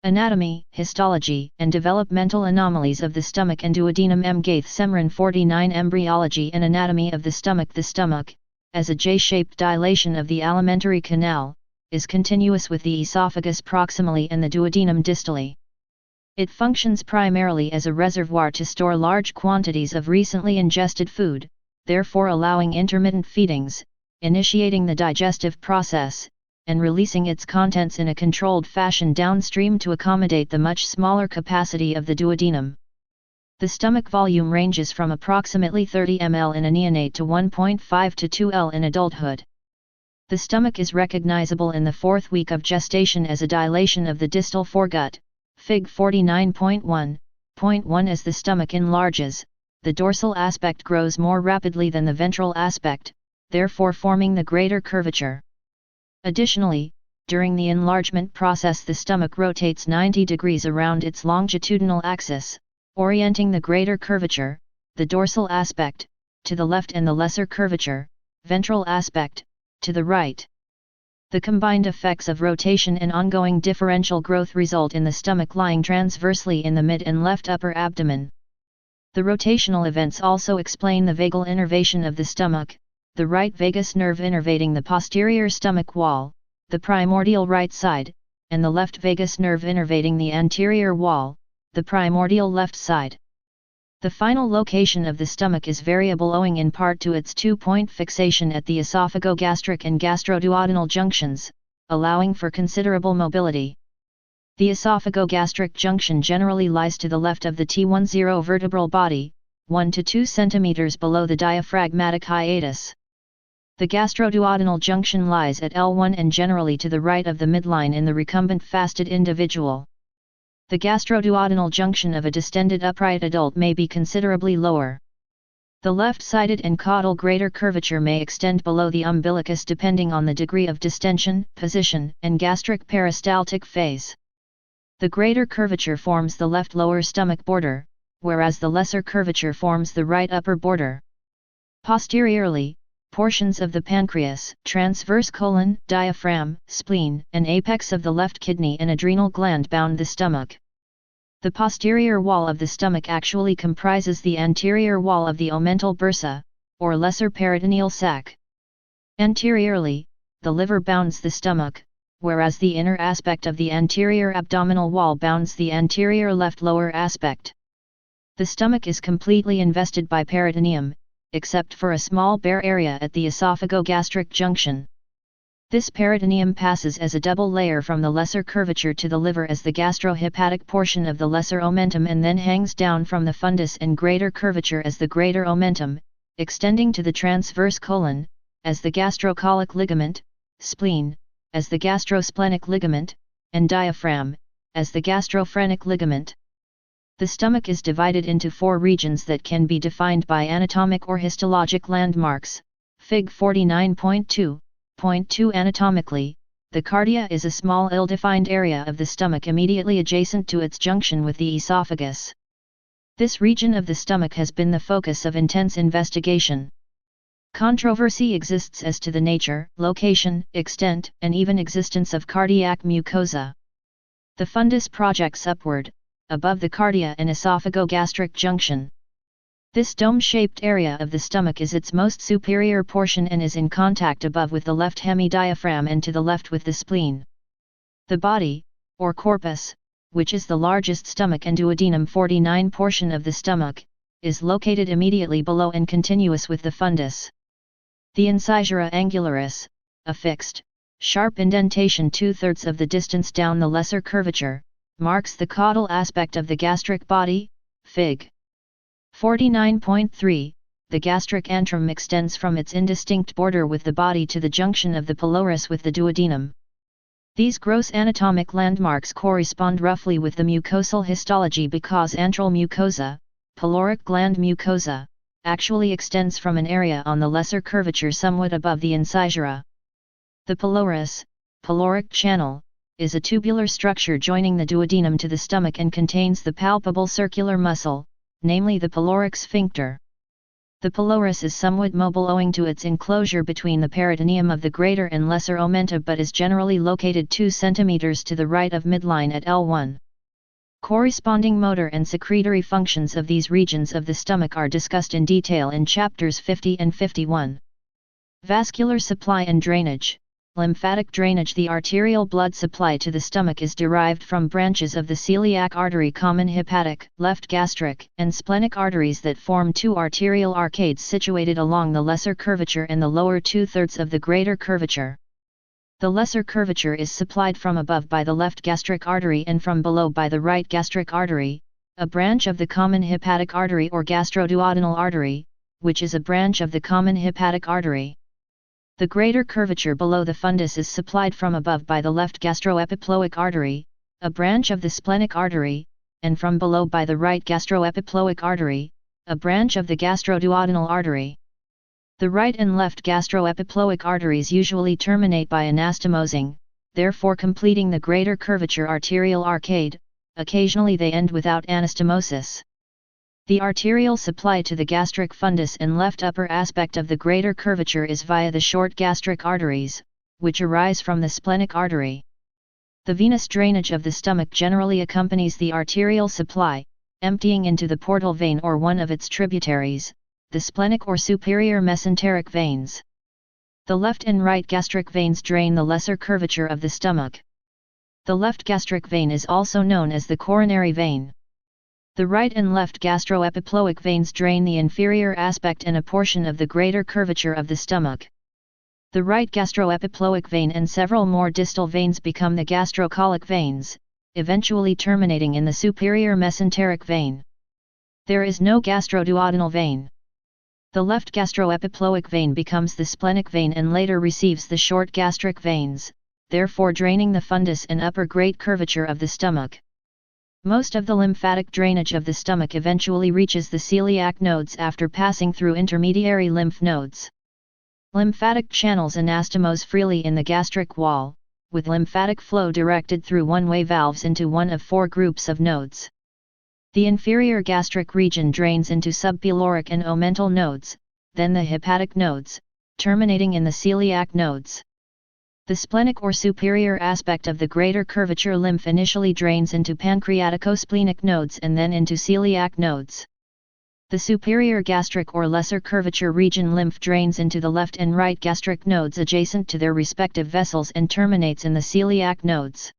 Anatomy, histology, and developmental anomalies of the stomach and duodenum. Gaith Semran 49. Embryology and anatomy of the stomach. The stomach, as a J-shaped dilation of the alimentary canal, is continuous with the esophagus proximally and the duodenum distally. It functions primarily as a reservoir to store large quantities of recently ingested food, therefore allowing intermittent feedings, initiating the digestive process, and releasing its contents in a controlled fashion downstream to accommodate the much smaller capacity of the duodenum. The stomach volume ranges from approximately 30 ml in a neonate to 1.5 to 2 L in adulthood. The stomach is recognizable in the 4th week of gestation as a dilation of the distal foregut, Fig 49.1.1. As the stomach enlarges, the dorsal aspect grows more rapidly than the ventral aspect, therefore forming the greater curvature. Additionally, during the enlargement process the stomach rotates 90 degrees around its longitudinal axis, orienting the greater curvature, the dorsal aspect, to the left and the lesser curvature, ventral aspect, to the right. The combined effects of rotation and ongoing differential growth result in the stomach lying transversely in the mid and left upper abdomen. The rotational events also explain the vagal innervation of the stomach, the right vagus nerve innervating the posterior stomach wall, the primordial right side, and the left vagus nerve innervating the anterior wall, the primordial left side. The final location of the stomach is variable owing in part to its two-point fixation at the esophagogastric and gastroduodenal junctions, allowing for considerable mobility. The esophagogastric junction generally lies to the left of the T10 vertebral body, 1 to 2 cm below the diaphragmatic hiatus. The gastroduodenal junction lies at L1 and generally to the right of the midline in the recumbent fasted individual. The gastroduodenal junction of a distended upright adult may be considerably lower. The left-sided and caudal greater curvature may extend below the umbilicus depending on the degree of distension, position, and gastric peristaltic phase. The greater curvature forms the left lower stomach border, whereas the lesser curvature forms the right upper border. Posteriorly, portions of the pancreas, transverse colon, diaphragm, spleen, and apex of the left kidney and adrenal gland bound the stomach. The posterior wall of the stomach actually comprises the anterior wall of the omental bursa, or lesser peritoneal sac. Anteriorly, the liver bounds the stomach, whereas the inner aspect of the anterior abdominal wall bounds the anterior left lower aspect. The stomach is completely invested by peritoneum, except for a small bare area at the esophagogastric junction. This peritoneum passes as a double layer from the lesser curvature to the liver as the gastrohepatic portion of the lesser omentum and then hangs down from the fundus and greater curvature as the greater omentum, extending to the transverse colon, as the gastrocolic ligament, spleen, as the gastrosplenic ligament, and diaphragm, as the gastrophrenic ligament. The stomach is divided into 4 regions that can be defined by anatomic or histologic landmarks. Fig 49.2.2. Anatomically, the cardia is a small ill-defined area of the stomach immediately adjacent to its junction with the esophagus. This region of the stomach has been the focus of intense investigation. Controversy exists as to the nature, location, extent, and even existence of cardiac mucosa. The fundus projects upward, above the cardia and esophagogastric junction. This dome-shaped area of the stomach is its most superior portion and is in contact above with the left hemidiaphragm and to the left with the spleen. The body, or corpus, which is the largest stomach and duodenum 49 portion of the stomach, is located immediately below and continuous with the fundus. The incisura angularis, a fixed, sharp indentation 2/3 of the distance down the lesser curvature, marks the caudal aspect of the gastric body. Fig. 49.3. The gastric antrum extends from its indistinct border with the body to the junction of the pylorus with the duodenum. These gross anatomic landmarks correspond roughly with the mucosal histology because antral mucosa, pyloric gland mucosa, actually extends from an area on the lesser curvature somewhat above the incisura. The pylorus, pyloric channel, is a tubular structure joining the duodenum to the stomach and contains the palpable circular muscle, namely the pyloric sphincter. The pylorus is somewhat mobile owing to its enclosure between the peritoneum of the greater and lesser omentum, but is generally located 2 cm to the right of midline at L1. Corresponding motor and secretory functions of these regions of the stomach are discussed in detail in chapters 50 and 51. Vascular supply and drainage. Lymphatic drainage. The arterial blood supply to the stomach is derived from branches of the celiac artery, common hepatic, left gastric, and splenic arteries that form 2 arterial arcades situated along the lesser curvature and the lower 2/3 of the greater curvature. The lesser curvature is supplied from above by the left gastric artery and from below by the right gastric artery, a branch of the common hepatic artery or gastroduodenal artery, which is a branch of the common hepatic artery. The greater curvature below the fundus is supplied from above by the left gastroepiploic artery, a branch of the splenic artery, and from below by the right gastroepiploic artery, a branch of the gastroduodenal artery. The right and left gastroepiploic arteries usually terminate by anastomosing, therefore completing the greater curvature arterial arcade. Occasionally they end without anastomosis. The arterial supply to the gastric fundus and left upper aspect of the greater curvature is via the short gastric arteries, which arise from the splenic artery. The venous drainage of the stomach generally accompanies the arterial supply, emptying into the portal vein or one of its tributaries, the splenic or superior mesenteric veins. The left and right gastric veins drain the lesser curvature of the stomach. The left gastric vein is also known as the coronary vein. The right and left gastroepiploic veins drain the inferior aspect and a portion of the greater curvature of the stomach. The right gastroepiploic vein and several more distal veins become the gastrocolic veins, eventually terminating in the superior mesenteric vein. There is no gastroduodenal vein. The left gastroepiploic vein becomes the splenic vein and later receives the short gastric veins, therefore draining the fundus and upper great curvature of the stomach. Most of the lymphatic drainage of the stomach eventually reaches the celiac nodes after passing through intermediary lymph nodes. Lymphatic channels anastomose freely in the gastric wall, with lymphatic flow directed through one-way valves into one of 4 groups of nodes. The inferior gastric region drains into subpyloric and omental nodes, then the hepatic nodes, terminating in the celiac nodes. The splenic or superior aspect of the greater curvature lymph initially drains into pancreatico-splenic nodes and then into celiac nodes. The superior gastric or lesser curvature region lymph drains into the left and right gastric nodes adjacent to their respective vessels and terminates in the celiac nodes.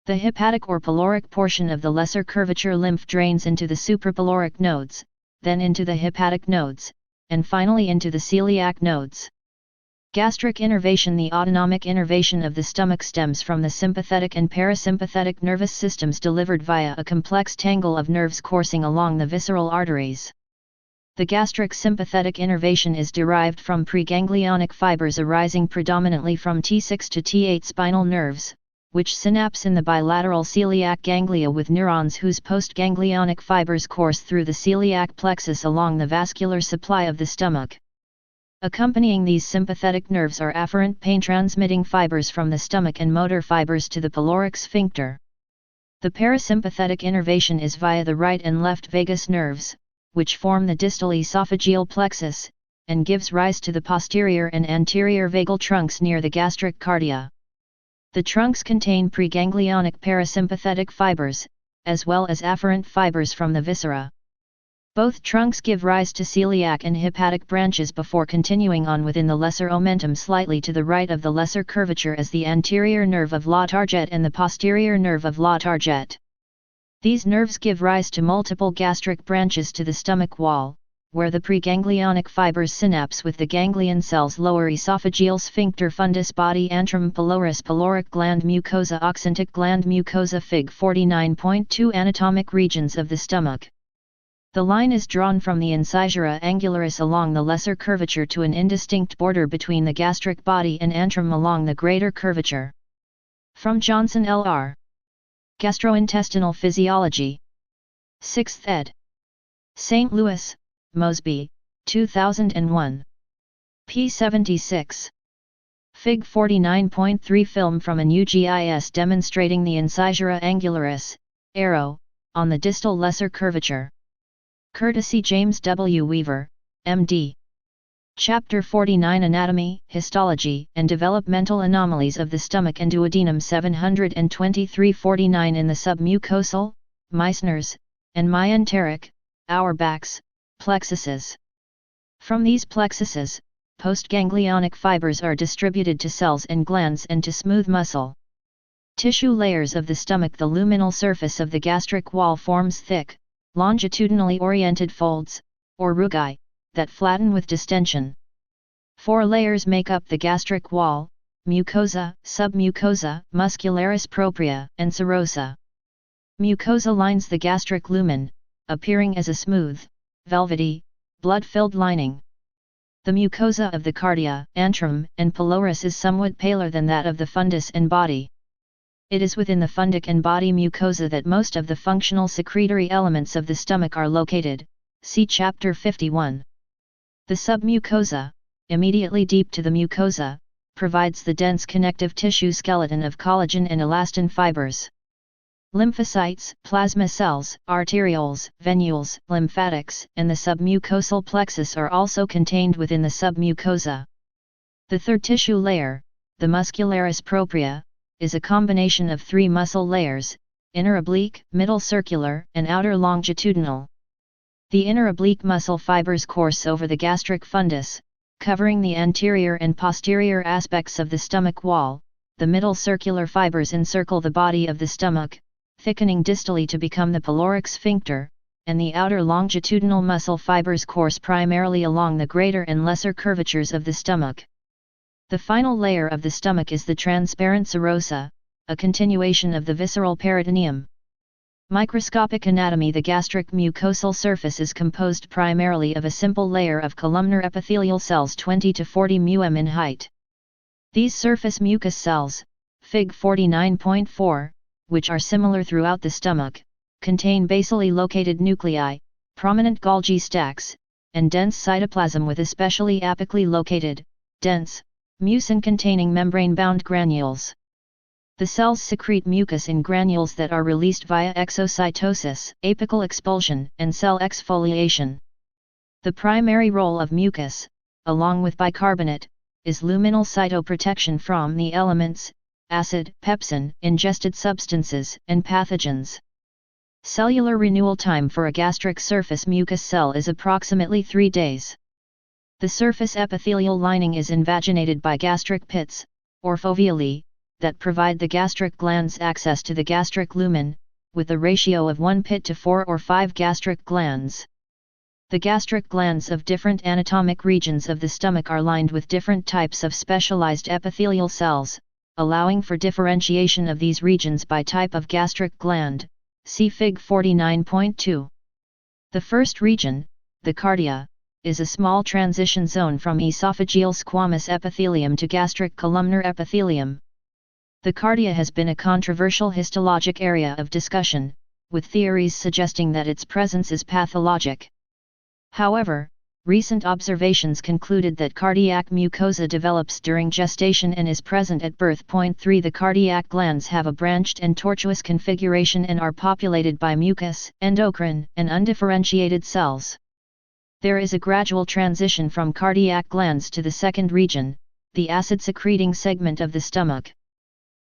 The hepatic or pyloric portion of the lesser curvature lymph drains into the suprapyloric nodes, then into the hepatic nodes, and finally into the celiac nodes. Gastric innervation. The autonomic innervation of the stomach stems from the sympathetic and parasympathetic nervous systems delivered via a complex tangle of nerves coursing along the visceral arteries. The gastric sympathetic innervation is derived from preganglionic fibers arising predominantly from T6 to T8 spinal nerves, which synapse in the bilateral celiac ganglia with neurons whose postganglionic fibers course through the celiac plexus along the vascular supply of the stomach. Accompanying these sympathetic nerves are afferent pain-transmitting fibers from the stomach and motor fibers to the pyloric sphincter. The parasympathetic innervation is via the right and left vagus nerves, which form the distal esophageal plexus, and gives rise to the posterior and anterior vagal trunks near the gastric cardia. The trunks contain preganglionic parasympathetic fibers, as well as afferent fibers from the viscera. Both trunks give rise to celiac and hepatic branches before continuing on within the lesser omentum slightly to the right of the lesser curvature as the anterior nerve of La Target and the posterior nerve of La Target. These nerves give rise to multiple gastric branches to the stomach wall, where the preganglionic fibers synapse with the ganglion cells lower esophageal sphincter fundus body antrum pylorus pyloric gland mucosa oxyntic gland mucosa Fig 49.2 anatomic regions of the stomach. The line is drawn from the incisura angularis along the lesser curvature to an indistinct border between the gastric body and antrum along the greater curvature. From Johnson L.R. Gastrointestinal Physiology. 6th ed. St. Louis, Mosby, 2001. p. 76. Fig 49.3 Film from an UGIS demonstrating the incisura angularis, arrow, on the distal lesser curvature. Courtesy James W. Weaver, M.D. Chapter 49 Anatomy, Histology, and Developmental Anomalies of the Stomach and Duodenum 723-49 in the submucosal, Meissner's, and myenteric, Auerbach's, plexuses. From these plexuses, postganglionic fibers are distributed to cells and glands and to smooth muscle tissue layers of the stomach. The luminal surface of the gastric wall forms thick, longitudinally oriented folds, or rugae, that flatten with distension. 4 layers make up the gastric wall: mucosa, submucosa, muscularis propria, and serosa. Mucosa lines the gastric lumen, appearing as a smooth, velvety, blood-filled lining. The mucosa of the cardia, antrum, and pylorus is somewhat paler than that of the fundus and body. It is within the fundic and body mucosa that most of the functional secretory elements of the stomach are located. See Chapter 51. The submucosa, immediately deep to the mucosa, provides the dense connective tissue skeleton of collagen and elastin fibers. Lymphocytes, plasma cells, arterioles, venules, lymphatics, and the submucosal plexus are also contained within the submucosa. The third tissue layer, the muscularis propria, is a combination of 3 muscle layers: inner oblique, middle circular, and outer longitudinal. The inner oblique muscle fibers course over the gastric fundus, covering the anterior and posterior aspects of the stomach wall. The middle circular fibers encircle the body of the stomach, thickening distally to become the pyloric sphincter, and the outer longitudinal muscle fibers course primarily along the greater and lesser curvatures of the stomach. The final layer of the stomach is the transparent serosa, a continuation of the visceral peritoneum. Microscopic anatomy. The gastric mucosal surface is composed primarily of a simple layer of columnar epithelial cells 20 to 40 μm in height. These surface mucus cells, Fig 49.4, which are similar throughout the stomach, contain basally located nuclei, prominent Golgi stacks, and dense cytoplasm with especially apically located, dense, mucin-containing membrane-bound granules. The cells secrete mucus in granules that are released via exocytosis, apical expulsion, and cell exfoliation. The primary role of mucus, along with bicarbonate, is luminal cytoprotection from the elements acid, pepsin, ingested substances, and pathogens. Cellular renewal time for a gastric surface mucus cell is approximately 3 days. The surface epithelial lining is invaginated by gastric pits, or foveolae, that provide the gastric glands access to the gastric lumen, with a ratio of 1 pit to 4 or 5 gastric glands. The gastric glands of different anatomic regions of the stomach are lined with different types of specialized epithelial cells, allowing for differentiation of these regions by type of gastric gland. See Fig 49.2. The first region, the cardia, is a small transition zone from esophageal squamous epithelium to gastric columnar epithelium. The cardia has been a controversial histologic area of discussion, with theories suggesting that its presence is pathologic. However, recent observations concluded that cardiac mucosa develops during gestation and is present at birth. 3 The cardiac glands have a branched and tortuous configuration and are populated by mucus, endocrine, and undifferentiated cells. There is a gradual transition from cardiac glands to the second region, the acid-secreting segment of the stomach.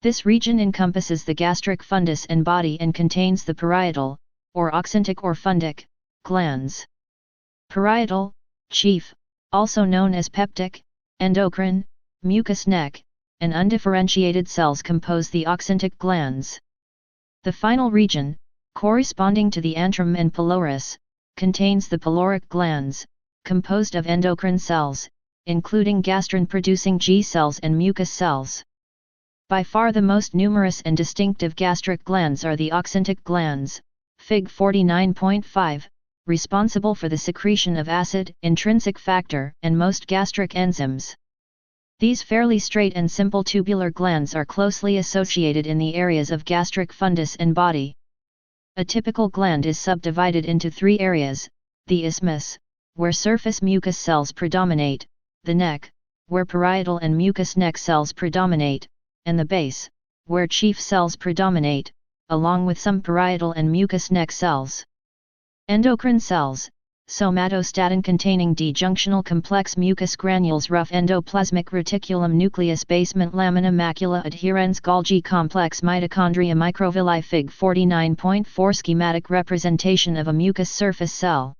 This region encompasses the gastric fundus and body and contains the parietal, or oxyntic or fundic, glands. Parietal, chief, also known as peptic, endocrine, mucus neck, and undifferentiated cells compose the oxyntic glands. The final region, corresponding to the antrum and pylorus, contains the pyloric glands, composed of endocrine cells, including gastrin-producing G cells and mucus cells. By far the most numerous and distinctive gastric glands are the oxyntic glands, Fig 49.5, responsible for the secretion of acid, intrinsic factor, and most gastric enzymes. These fairly straight and simple tubular glands are closely associated in the areas of gastric fundus and body. A typical gland is subdivided into 3 areas: the isthmus, where surface mucus cells predominate, the neck, where parietal and mucus neck cells predominate, and the base, where chief cells predominate, along with some parietal and mucus neck cells. Endocrine cells, somatostatin-containing D-junctional complex mucous granules, rough endoplasmic reticulum, nucleus, basement lamina, macula adherens, Golgi complex, mitochondria, microvilli. Fig 49.4 Schematic representation of a mucous surface cell.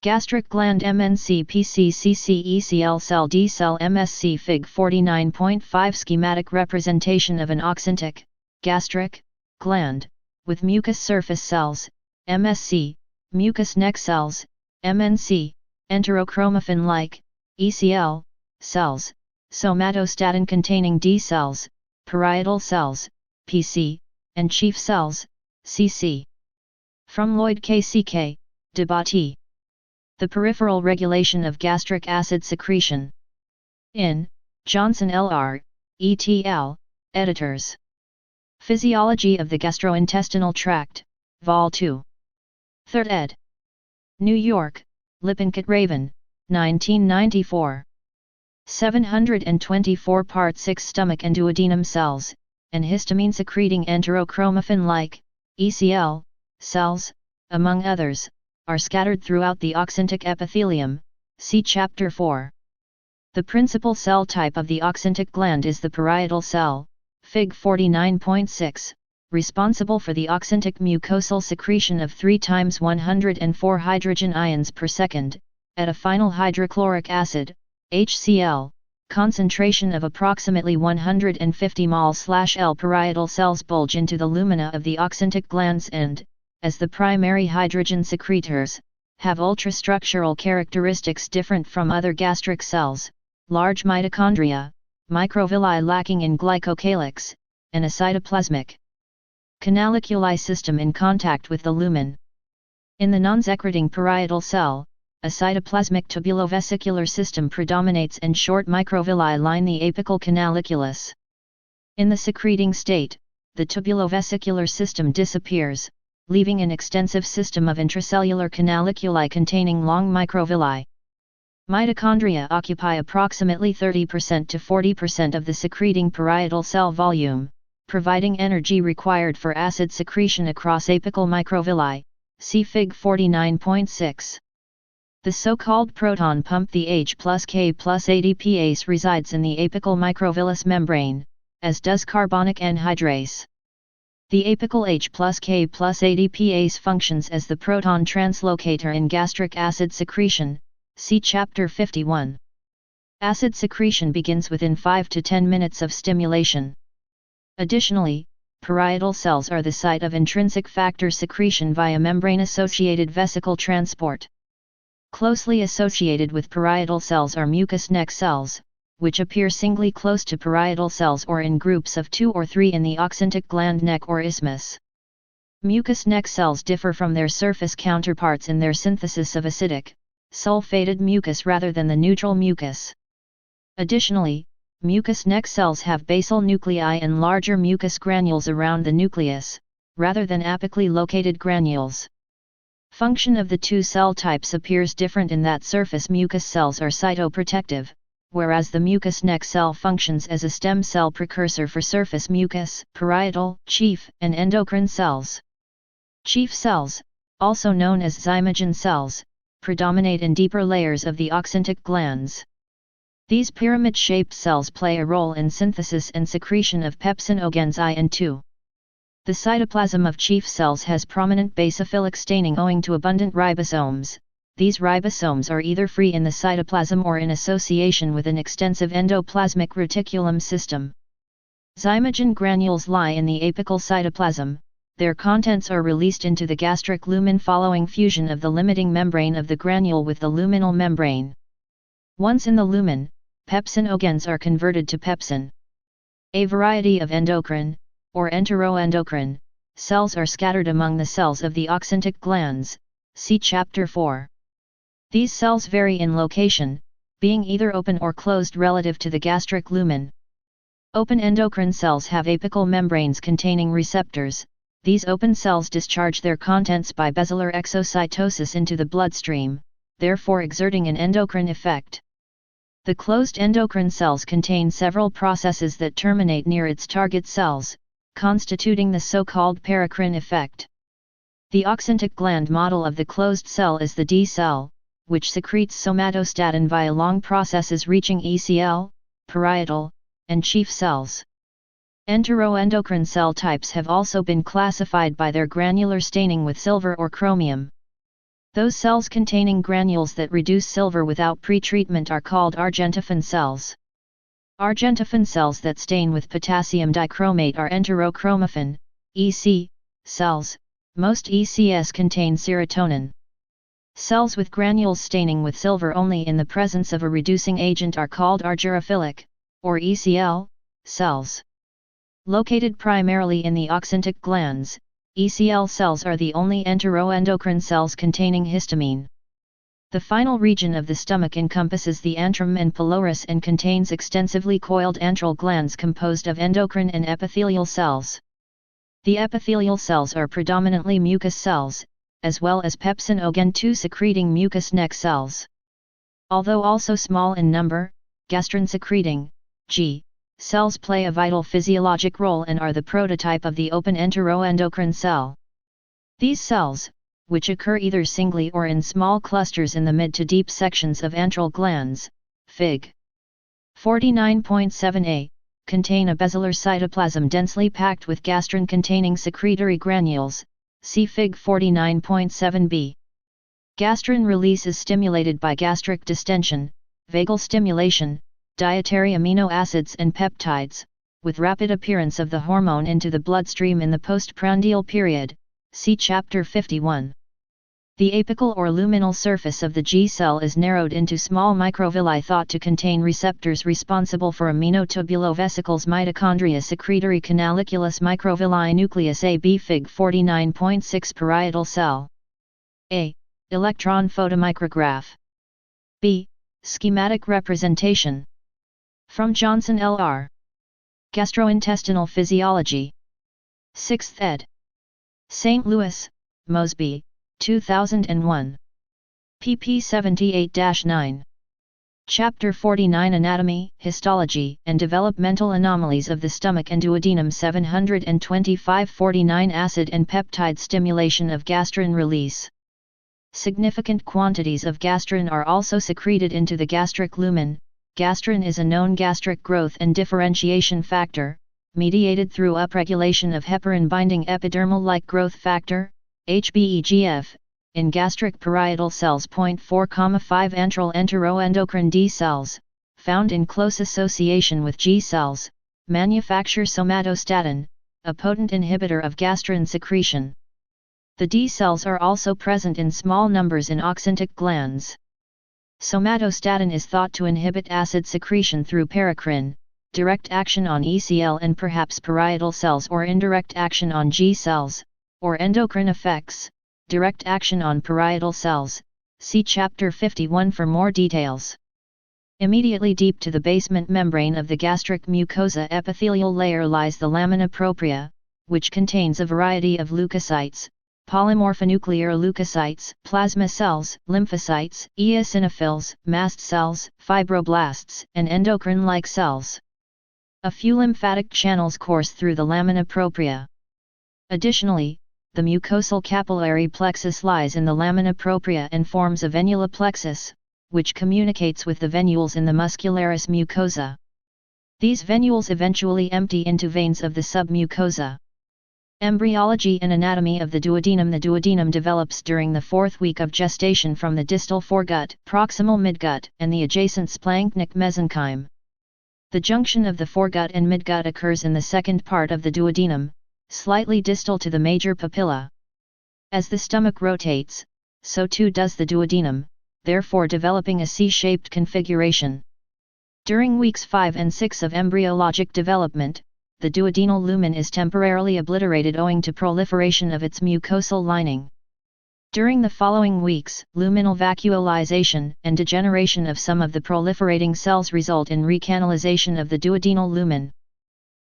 Gastric gland, MNC, PCCC, ECL cell, D cell, MSC. Fig 49.5 Schematic representation of an oxyntic, gastric, gland, with mucous surface cells, MSC, mucous neck cells, MNC, enterochromaffin-like, ECL, cells, somatostatin-containing D cells, parietal cells, PC, and chief cells, CC. From Lloyd KCK, Debati. The peripheral regulation of gastric acid secretion. In, Johnson L.R., ETL, editors. Physiology of the Gastrointestinal Tract, Vol. 2. 3rd ed. New York, Lippincott Raven, 1994. 724 Part 6 Stomach and duodenum cells, and histamine-secreting enterochromaffin-like, ECL, cells, among others, are scattered throughout the oxyntic epithelium, see Chapter 4. The principal cell type of the oxyntic gland is the parietal cell, Fig 49.6. Responsible for the oxyntic mucosal secretion of 3 × 104 hydrogen ions per second, at a final hydrochloric acid, HCl, concentration of approximately 150 mol/L. Parietal cells bulge into the lumina of the oxyntic glands and, as the primary hydrogen secretors, have ultrastructural characteristics different from other gastric cells, large mitochondria, microvilli lacking in glycocalyx, and a cytoplasmic canaliculi system in contact with the lumen. In the non-secreting parietal cell, a cytoplasmic tubulovesicular system predominates and short microvilli line the apical canaliculus. In the secreting state, the tubulovesicular system disappears, leaving an extensive system of intracellular canaliculi containing long microvilli. Mitochondria occupy approximately 30% to 40% of the secreting parietal cell volume, providing energy required for acid secretion across apical microvilli, see Fig 49.6. The so-called proton pump, the H plus K plus ADPase, resides in the apical microvillus membrane, as does carbonic anhydrase. The apical H plus K plus ADPase functions as the proton translocator in gastric acid secretion, see Chapter 51. Acid secretion begins within 5 to 10 minutes of stimulation. Additionally, parietal cells are the site of intrinsic factor secretion via membrane-associated vesicle transport. Closely associated with parietal cells are mucous neck cells, which appear singly close to parietal cells or in groups of 2 or 3 in the oxyntic gland neck or isthmus. Mucous neck cells differ from their surface counterparts in their synthesis of acidic, sulfated mucus rather than the neutral mucus. Additionally, mucous neck cells have basal nuclei and larger mucus granules around the nucleus, rather than apically located granules. Function of the two cell types appears different in that surface mucus cells are cytoprotective, whereas the mucous neck cell functions as a stem cell precursor for surface mucus, parietal, chief, and endocrine cells. Chief cells, also known as zymogen cells, predominate in deeper layers of the oxyntic glands. These pyramid-shaped cells play a role in synthesis and secretion of pepsinogens I and II. The cytoplasm of chief cells has prominent basophilic staining owing to abundant ribosomes. These ribosomes are either free in the cytoplasm or in association with an extensive endoplasmic reticulum system. Zymogen granules lie in the apical cytoplasm. Their contents are released into the gastric lumen following fusion of the limiting membrane of the granule with the luminal membrane. Once in the lumen, pepsinogens are converted to pepsin. A variety of endocrine, or enteroendocrine, cells are scattered among the cells of the oxyntic glands, see Chapter 4. These cells vary in location, being either open or closed relative to the gastric lumen. Open endocrine cells have apical membranes containing receptors. These open cells discharge their contents by basilar exocytosis into the bloodstream, therefore exerting an endocrine effect. The closed endocrine cells contain several processes that terminate near its target cells, constituting the so-called paracrine effect. The oxyntic gland model of the closed cell is the D cell, which secretes somatostatin via long processes reaching ECL, parietal, and chief cells. Enteroendocrine cell types have also been classified by their granular staining with silver or chromium. Those cells containing granules that reduce silver without pretreatment are called argentophan cells. Argentophan cells that stain with potassium dichromate are enterochromophane, EC, cells. Most ECS contain serotonin. Cells with granules staining with silver only in the presence of a reducing agent are called argyrophilic, or ECL, cells. Located primarily in the oxyntic glands, ECL cells are the only enteroendocrine cells containing histamine. The final region of the stomach encompasses the antrum and pylorus and contains extensively coiled antral glands composed of endocrine and epithelial cells. The epithelial cells are predominantly mucus cells, as well as pepsin ogen 2 secreting mucus neck cells. Although also small in number, gastrin secreting, G, cells play a vital physiologic role and are the prototype of the open enteroendocrine cell. These cells, which occur either singly or in small clusters in the mid to deep sections of antral glands, Fig. 49.7a, contain a basilar cytoplasm densely packed with gastrin-containing secretory granules, see Fig. 49.7b. Gastrin release is stimulated by gastric distension, vagal stimulation, dietary amino acids and peptides, with rapid appearance of the hormone into the bloodstream in the postprandial period, see Chapter 51. The apical or luminal surface of the G cell is narrowed into small microvilli thought to contain receptors responsible for aminotubulosvesicles mitochondria secretory canaliculus microvilli nucleus AB Fig. 49.6 parietal cell. A. Electron photomicrograph. B. Schematic representation. From Johnson L.R. Gastrointestinal Physiology. 6th ed. St. Louis, Mosby, 2001. pp 78-9. Chapter 49 Anatomy, Histology, and Developmental Anomalies of the Stomach and Duodenum 725-49 Acid and peptide stimulation of gastrin release. Significant quantities of gastrin are also secreted into the gastric lumen. Gastrin is a known gastric growth and differentiation factor, mediated through upregulation of heparin-binding epidermal-like growth factor, HBEGF, in gastric parietal cells. 4,5 antral enteroendocrine D cells, found in close association with G cells, manufacture somatostatin, a potent inhibitor of gastrin secretion. The D cells are also present in small numbers in oxyntic glands. Somatostatin is thought to inhibit acid secretion through paracrine, direct action on ECL and perhaps parietal cells, or indirect action on G cells, or endocrine effects, direct action on parietal cells. See Chapter 51 for more details. Immediately deep to the basement membrane of the gastric mucosa epithelial layer lies the lamina propria, which contains a variety of leukocytes, polymorphonuclear leukocytes, plasma cells, lymphocytes, eosinophils, mast cells, fibroblasts, and endocrine-like cells. A few lymphatic channels course through the lamina propria. Additionally, the mucosal capillary plexus lies in the lamina propria and forms a venula plexus, which communicates with the venules in the muscularis mucosa. These venules eventually empty into veins of the submucosa. Embryology and anatomy of the duodenum. The duodenum develops during the 4th week of gestation from the distal foregut, proximal midgut, and the adjacent splanchnic mesenchyme. The junction of the foregut and midgut occurs in the second part of the duodenum, slightly distal to the major papilla. As the stomach rotates, so too does the duodenum, therefore developing a C-shaped configuration. During weeks 5 and 6 of embryologic development, the duodenal lumen is temporarily obliterated owing to proliferation of its mucosal lining. During the following weeks, luminal vacuolization and degeneration of some of the proliferating cells result in recanalization of the duodenal lumen.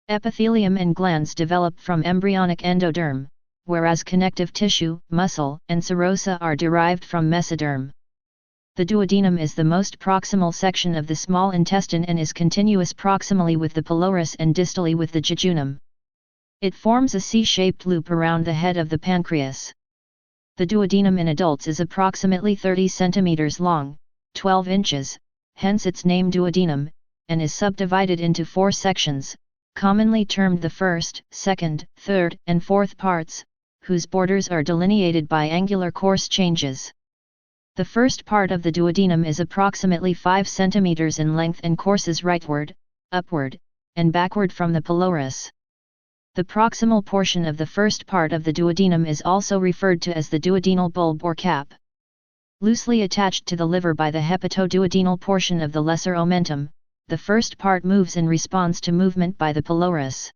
Epithelium and glands develop from embryonic endoderm, whereas connective tissue, muscle, and serosa are derived from mesoderm. The duodenum is the most proximal section of the small intestine and is continuous proximally with the pylorus and distally with the jejunum. It forms a C-shaped loop around the head of the pancreas. The duodenum in adults is approximately 30 cm long, 12 inches, hence its name duodenum, and is subdivided into 4 sections, commonly termed the first, second, third, and fourth parts, whose borders are delineated by angular course changes. The first part of the duodenum is approximately 5 cm in length and courses rightward, upward, and backward from the pylorus. The proximal portion of the first part of the duodenum is also referred to as the duodenal bulb or cap. Loosely attached to the liver by the hepatoduodenal portion of the lesser omentum, the first part moves in response to movement by the pylorus.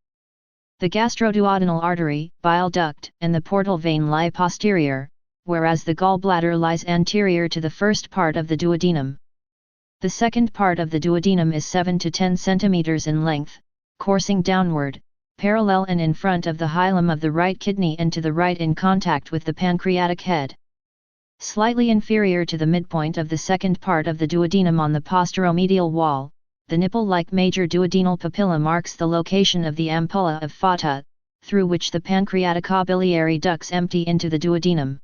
The gastroduodenal artery, bile duct, and the portal vein lie posterior, whereas the gallbladder lies anterior to the first part of the duodenum. The second part of the duodenum is 7 to 10 cm in length, coursing downward, parallel and in front of the hilum of the right kidney and to the right in contact with the pancreatic head. Slightly inferior to the midpoint of the second part of the duodenum on the posteromedial wall, the nipple-like major duodenal papilla marks the location of the ampulla of Fata, through which the pancreaticobiliary ducts empty into the duodenum.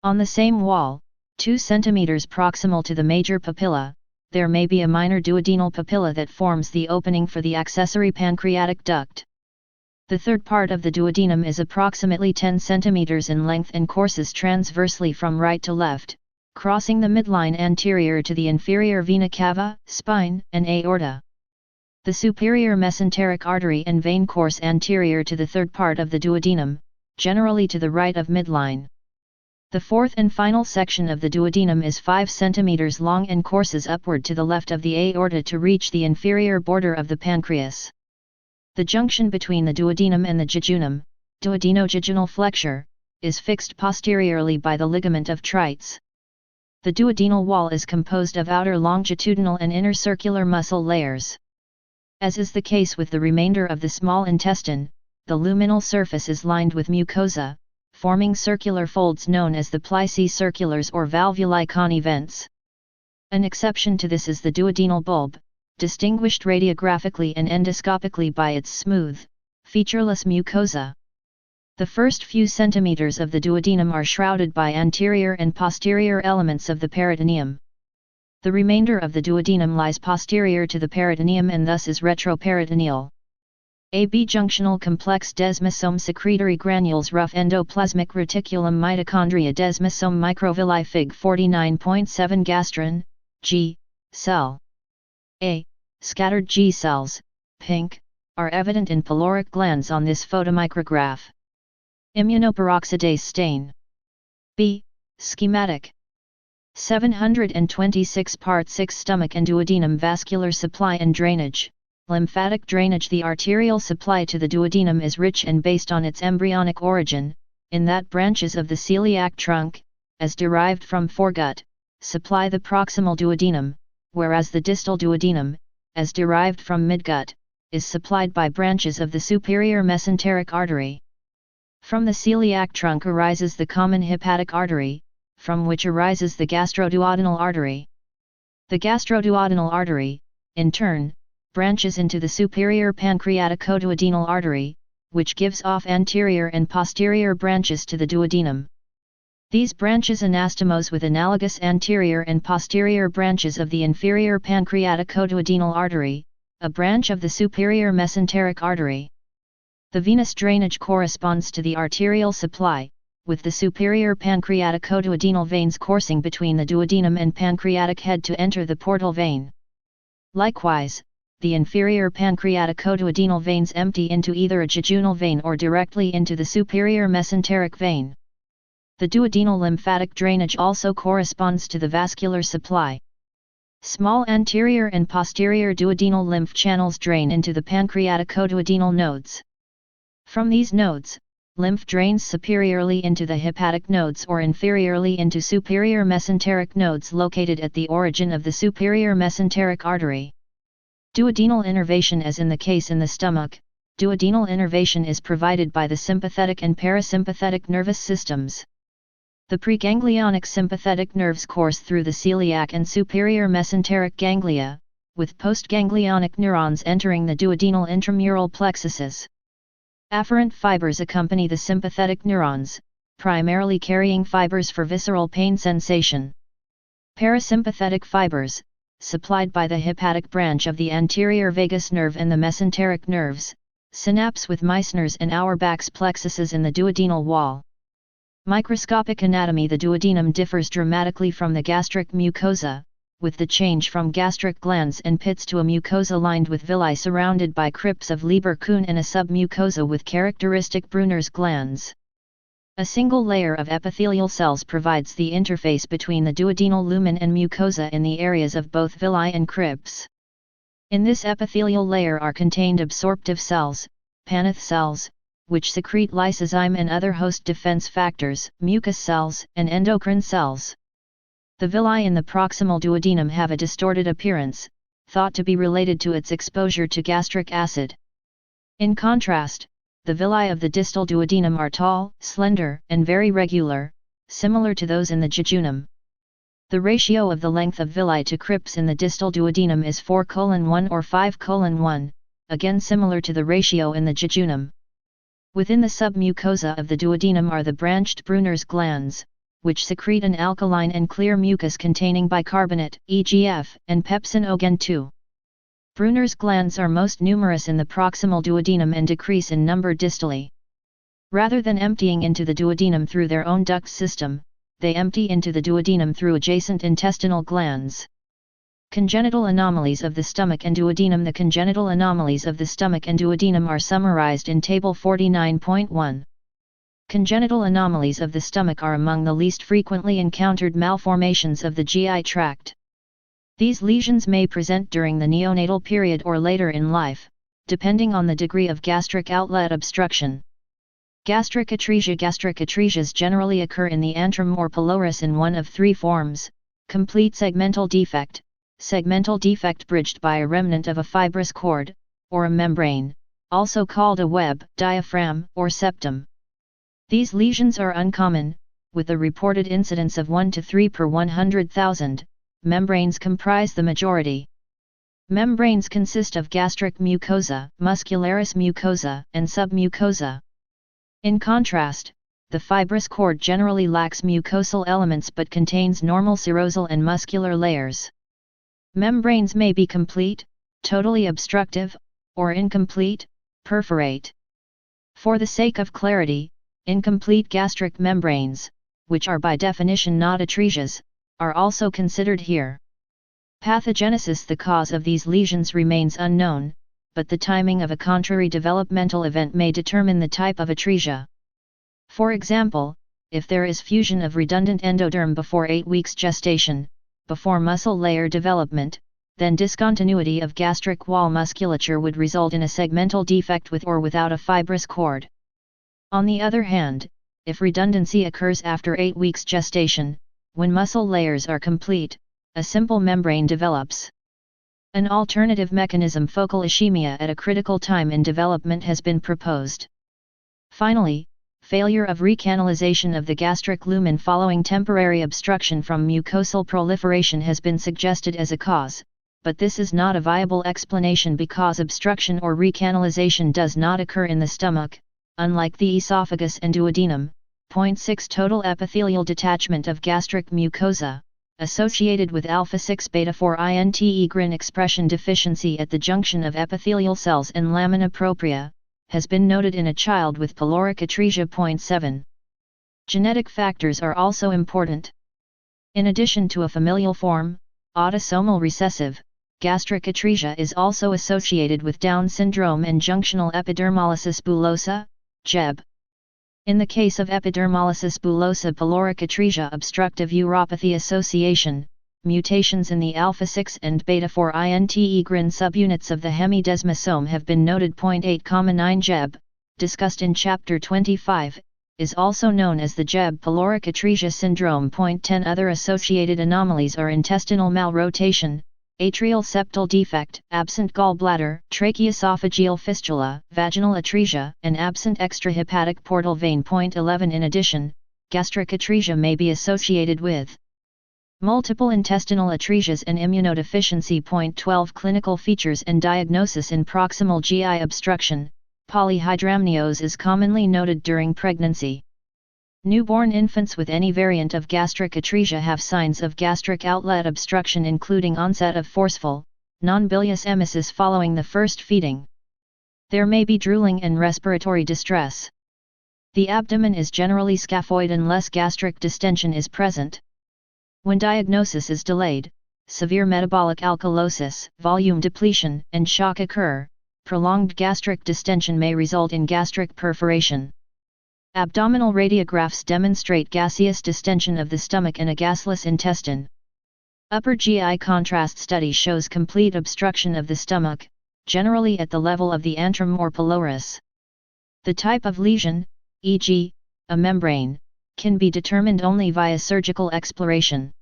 On the same wall, 2 cm proximal to the major papilla, there may be a minor duodenal papilla that forms the opening for the accessory pancreatic duct. The third part of the duodenum is approximately 10 cm in length and courses transversely from right to left, crossing the midline anterior to the inferior vena cava, spine, and aorta. The superior mesenteric artery and vein course anterior to the third part of the duodenum, generally to the right of midline. The fourth and final section of the duodenum is 5 cm long and courses upward to the left of the aorta to reach the inferior border of the pancreas. The junction between the duodenum and the jejunum, duodenojejunal flexure, is fixed posteriorly by the ligament of Treitz. The duodenal wall is composed of outer longitudinal and inner circular muscle layers. As is the case with the remainder of the small intestine, the luminal surface is lined with mucosa, forming circular folds known as the plicae-circulars or valvuli connivents. An exception to this is the duodenal bulb, distinguished radiographically and endoscopically by its smooth, featureless mucosa. The first few centimeters of the duodenum are shrouded by anterior and posterior elements of the peritoneum. The remainder of the duodenum lies posterior to the peritoneum and thus is retroperitoneal. AB junctional complex desmosome secretory granules rough endoplasmic reticulum mitochondria desmosome microvilli Fig 49.7 gastrin, G, cell. A. Scattered G cells, pink, are evident in pyloric glands on this photomicrograph. Immunoperoxidase stain. B. Schematic. 726 Part 6 Stomach and duodenum vascular supply and drainage. Lymphatic drainage. The arterial supply to the duodenum is rich and based on its embryonic origin, in that branches of the celiac trunk, as derived from foregut, supply the proximal duodenum, whereas the distal duodenum, as derived from midgut, is supplied by branches of the superior mesenteric artery. From the celiac trunk arises the common hepatic artery, from which arises the gastroduodenal artery. The gastroduodenal artery, in turn, branches into the superior pancreaticoduodenal artery, which gives off anterior and posterior branches to the duodenum. These branches anastomose with analogous anterior and posterior branches of the inferior pancreaticoduodenal artery, a branch of the superior mesenteric artery. The venous drainage corresponds to the arterial supply, with the superior pancreaticoduodenal veins coursing between the duodenum and pancreatic head to enter the portal vein. Likewise, the inferior pancreaticoduodenal veins empty into either a jejunal vein or directly into the superior mesenteric vein. The duodenal lymphatic drainage also corresponds to the vascular supply. Small anterior and posterior duodenal lymph channels drain into the pancreaticoduodenal nodes. From these nodes, lymph drains superiorly into the hepatic nodes or inferiorly into superior mesenteric nodes located at the origin of the superior mesenteric artery. Duodenal innervation. As in the case in the stomach, duodenal innervation is provided by the sympathetic and parasympathetic nervous systems. The preganglionic sympathetic nerves course through the celiac and superior mesenteric ganglia, with postganglionic neurons entering the duodenal intramural plexuses. Afferent fibers accompany the sympathetic neurons, primarily carrying fibers for visceral pain sensation. Parasympathetic fibers, supplied by the hepatic branch of the anterior vagus nerve and the mesenteric nerves, synapse with Meissner's and Auerbach's plexuses in the duodenal wall. Microscopic anatomy. The duodenum differs dramatically from the gastric mucosa, with the change from gastric glands and pits to a mucosa lined with villi surrounded by crypts of Lieber-Kuhn and a submucosa with characteristic Brunner's glands. A single layer of epithelial cells provides the interface between the duodenal lumen and mucosa in the areas of both villi and crypts. In this epithelial layer are contained absorptive cells, Paneth cells, which secrete lysozyme and other host defense factors, mucus cells, and endocrine cells. The villi in the proximal duodenum have a distorted appearance, thought to be related to its exposure to gastric acid. In contrast, the villi of the distal duodenum are tall, slender, and very regular, similar to those in the jejunum. The ratio of the length of villi to crypts in the distal duodenum is 4:1 or 5:1, again similar to the ratio in the jejunum. Within the submucosa of the duodenum are the branched Brunner's glands, which secrete an alkaline and clear mucus containing bicarbonate, EGF, and pepsin OGN2. Brunner's glands are most numerous in the proximal duodenum and decrease in number distally. Rather than emptying into the duodenum through their own duct system, they empty into the duodenum through adjacent intestinal glands. Congenital anomalies of the stomach and duodenum. The congenital anomalies of the stomach and duodenum are summarized in Table 49.1. Congenital anomalies of the stomach are among the least frequently encountered malformations of the GI tract. These lesions may present during the neonatal period or later in life, depending on the degree of gastric outlet obstruction. Gastric atresia. Gastric atresias generally occur in the antrum or pylorus in one of three forms: complete segmental defect bridged by a remnant of a fibrous cord, or a membrane, also called a web, diaphragm, or septum. These lesions are uncommon, with a reported incidence of 1 to 3 per 100,000. Membranes comprise the majority. Membranes consist of gastric mucosa, muscularis mucosa, and submucosa. In contrast, the fibrous cord generally lacks mucosal elements but contains normal serosal and muscular layers. Membranes may be complete, totally obstructive, or incomplete, perforate. For the sake of clarity, incomplete gastric membranes, which are by definition not atresias, are also considered here. Pathogenesis. The cause of these lesions remains unknown, but the timing of a contrary developmental event may determine the type of atresia. For example, if there is fusion of redundant endoderm before 8 weeks gestation, before muscle layer development, then discontinuity of gastric wall musculature would result in a segmental defect with or without a fibrous cord. On the other hand, if redundancy occurs after 8 weeks gestation, when muscle layers are complete, a simple membrane develops. An alternative mechanism, focal ischemia at a critical time in development, has been proposed. Finally, failure of recanalization of the gastric lumen following temporary obstruction from mucosal proliferation has been suggested as a cause, but this is not a viable explanation because obstruction or recanalization does not occur in the stomach, unlike the esophagus and duodenum. 0.6 Total epithelial detachment of gastric mucosa, associated with alpha-6 beta-4 integrin expression deficiency at the junction of epithelial cells and lamina propria, has been noted in a child with pyloric atresia. 0.7 Genetic factors are also important. In addition to a familial form, autosomal recessive, gastric atresia is also associated with Down syndrome and junctional epidermolysis bullosa, JEB. In the case of epidermolysis bullosa pyloric atresia obstructive uropathy association, mutations in the alpha-6 and beta-4 integrin subunits of the hemidesmosome have been noted. 8,9 JEB, discussed in Chapter 25, is also known as the JEB pyloric atresia syndrome. 10 Other associated anomalies are intestinal malrotation, atrial septal defect, absent gallbladder, tracheoesophageal fistula, vaginal atresia, and absent extrahepatic portal vein. 11 In addition, gastric atresia may be associated with multiple intestinal atresias and immunodeficiency. 12 Clinical features and diagnosis in proximal GI obstruction. Polyhydramnios is commonly noted during pregnancy. Newborn infants with any variant of gastric atresia have signs of gastric outlet obstruction, including onset of forceful, non-bilious emesis following the first feeding. There may be drooling and respiratory distress. The abdomen is generally scaphoid unless gastric distension is present. When diagnosis is delayed, severe metabolic alkalosis, volume depletion, and shock occur. Prolonged gastric distension may result in gastric perforation. Abdominal radiographs demonstrate gaseous distension of the stomach and a gasless intestine. Upper GI contrast study shows complete obstruction of the stomach, generally at the level of the antrum or pylorus. The type of lesion, e.g., a membrane, can be determined only via surgical exploration.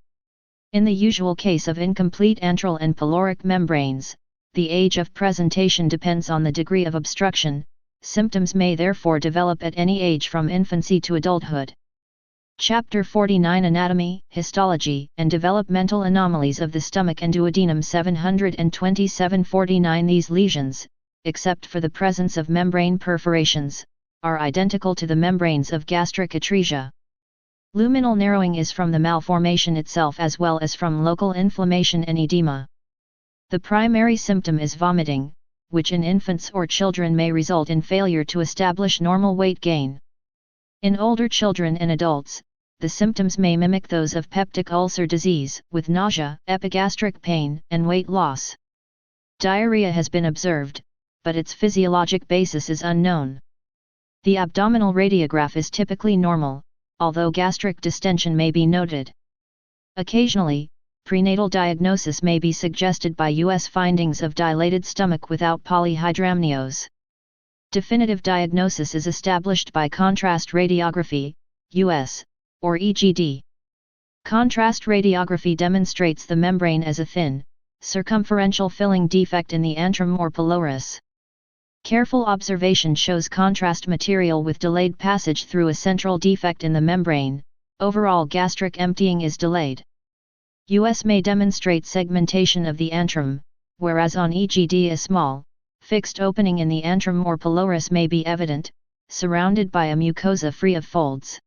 In the usual case of incomplete antral and pyloric membranes, the age of presentation depends on the degree of obstruction. Symptoms may therefore develop at any age from infancy to adulthood. Chapter 49 Anatomy, Histology, and Developmental Anomalies of the Stomach and Duodenum 727-49 These lesions, except for the presence of membrane perforations, are identical to the membranes of gastric atresia. Luminal narrowing is from the malformation itself as well as from local inflammation and edema. The primary symptom is vomiting, which in infants or children may result in failure to establish normal weight gain. In older children and adults, the symptoms may mimic those of peptic ulcer disease, with nausea, epigastric pain, and weight loss. Diarrhea has been observed, but its physiologic basis is unknown. The abdominal radiograph is typically normal, although gastric distension may be noted. Occasionally, prenatal diagnosis may be suggested by U.S. findings of dilated stomach without polyhydramnios. Definitive diagnosis is established by contrast radiography, U.S., or EGD. Contrast radiography demonstrates the membrane as a thin, circumferential filling defect in the antrum or pylorus. Careful observation shows contrast material with delayed passage through a central defect in the membrane. Overall gastric emptying is delayed. US may demonstrate segmentation of the antrum, whereas on EGD a small, fixed opening in the antrum or pylorus may be evident, surrounded by a mucosa free of folds.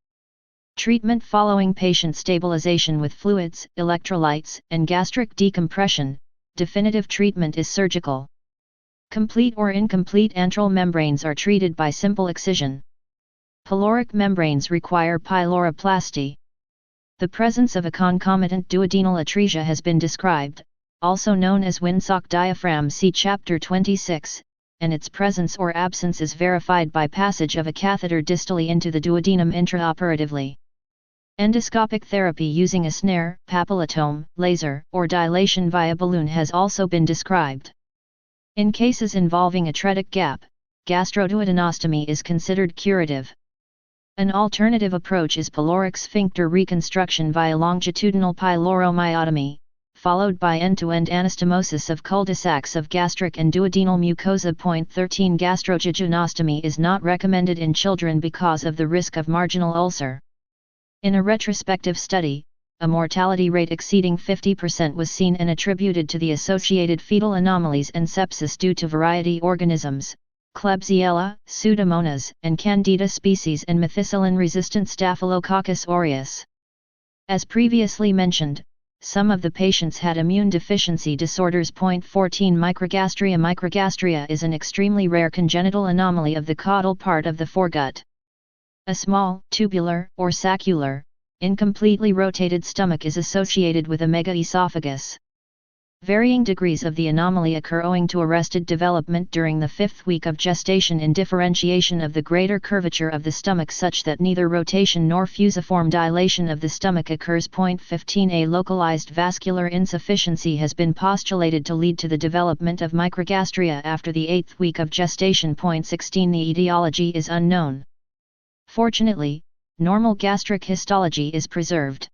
Treatment following patient stabilization with fluids, electrolytes, and gastric decompression. Definitive treatment is surgical. Complete or incomplete antral membranes are treated by simple excision. Pyloric membranes require pyloroplasty. The presence of a concomitant duodenal atresia has been described, also known as windsock diaphragm, see Chapter 26, and its presence or absence is verified by passage of a catheter distally into the duodenum intraoperatively. Endoscopic therapy using a snare, papillotome, laser, or dilation via balloon has also been described. In cases involving atretic gap, gastroduodenostomy is considered curative. An alternative approach is pyloric sphincter reconstruction via longitudinal pyloromyotomy, followed by end-to-end anastomosis of cul-de-sacs of gastric and duodenal mucosa. 13 Gastrojejunostomy is not recommended in children because of the risk of marginal ulcer. In a retrospective study, a mortality rate exceeding 50% was seen and attributed to the associated fetal anomalies and sepsis due to variety organisms, Klebsiella, Pseudomonas, and Candida species and methicillin-resistant Staphylococcus aureus. As previously mentioned, some of the patients had immune deficiency disorders. 14 Microgastria. Microgastria is an extremely rare congenital anomaly of the caudal part of the foregut. A small, tubular, or saccular, incompletely rotated stomach is associated with a megaesophagus. Varying degrees of the anomaly occur owing to arrested development during the 5th week of gestation in differentiation of the greater curvature of the stomach such that neither rotation nor fusiform dilation of the stomach occurs. 15 A localized vascular insufficiency has been postulated to lead to the development of microgastria after the 8th week of gestation. 16 The etiology is unknown. Fortunately, normal gastric histology is preserved.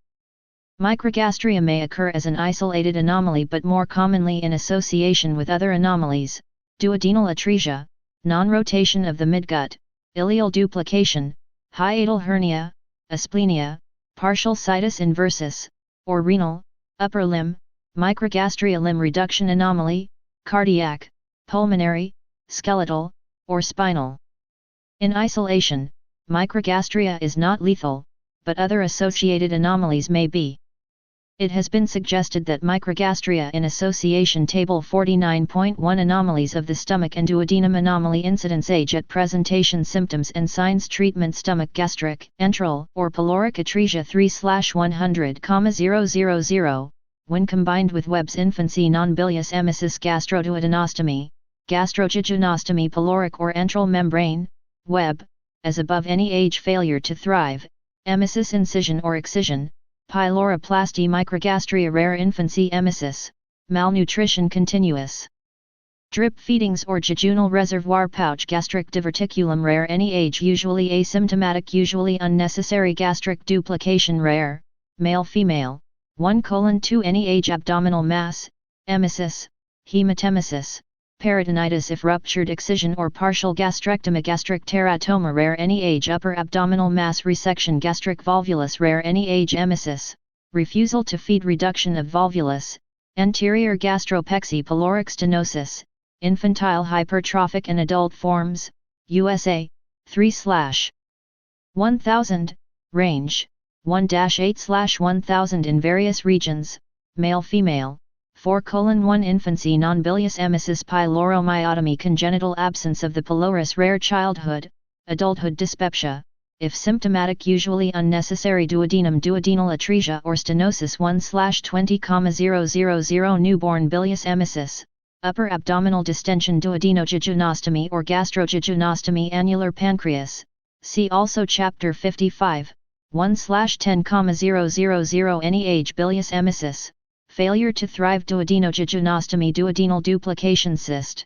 Microgastria may occur as an isolated anomaly but more commonly in association with other anomalies: duodenal atresia, non-rotation of the midgut, ileal duplication, hiatal hernia, asplenia, partial situs inversus, or renal, upper limb, microgastria limb reduction anomaly, cardiac, pulmonary, skeletal, or spinal. In isolation, microgastria is not lethal, but other associated anomalies may be. It has been suggested that microgastria in association table 49.1 anomalies of the stomach and duodenum anomaly incidence age at presentation symptoms and signs treatment stomach gastric, enteral, or pyloric atresia 3/100,000, when combined with Webb's infancy non-bilious emesis gastroduodenostomy, gastrojejunostomy pyloric or enteral membrane, Webb, as above any age failure to thrive, emesis incision or excision, pyloroplasty microgastria rare infancy emesis, malnutrition continuous. Drip feedings or jejunal reservoir pouch gastric diverticulum rare any age usually asymptomatic usually unnecessary gastric duplication rare, male-female, 1:2 any age abdominal mass, emesis, hematemesis, peritonitis if ruptured excision or partial gastrectomy gastric teratoma rare any age upper abdominal mass resection gastric volvulus rare any age emesis, refusal to feed reduction of volvulus, anterior gastropexy pyloric stenosis, infantile hypertrophic and adult forms, USA, 3/1000, range, 1-8/1000 in various regions, male-female. 4:1 Infancy non-bilious emesis pyloromyotomy congenital absence of the pylorus rare childhood, adulthood dyspepsia, if symptomatic usually unnecessary duodenum duodenal atresia or stenosis 1/20,000 newborn bilious emesis, upper abdominal distension duodenojejunostomy or gastrojejunostomy annular pancreas, see also chapter 55, 1/10,000 any age bilious emesis, failure to thrive duodenojejunostomy duodenal duplication cyst.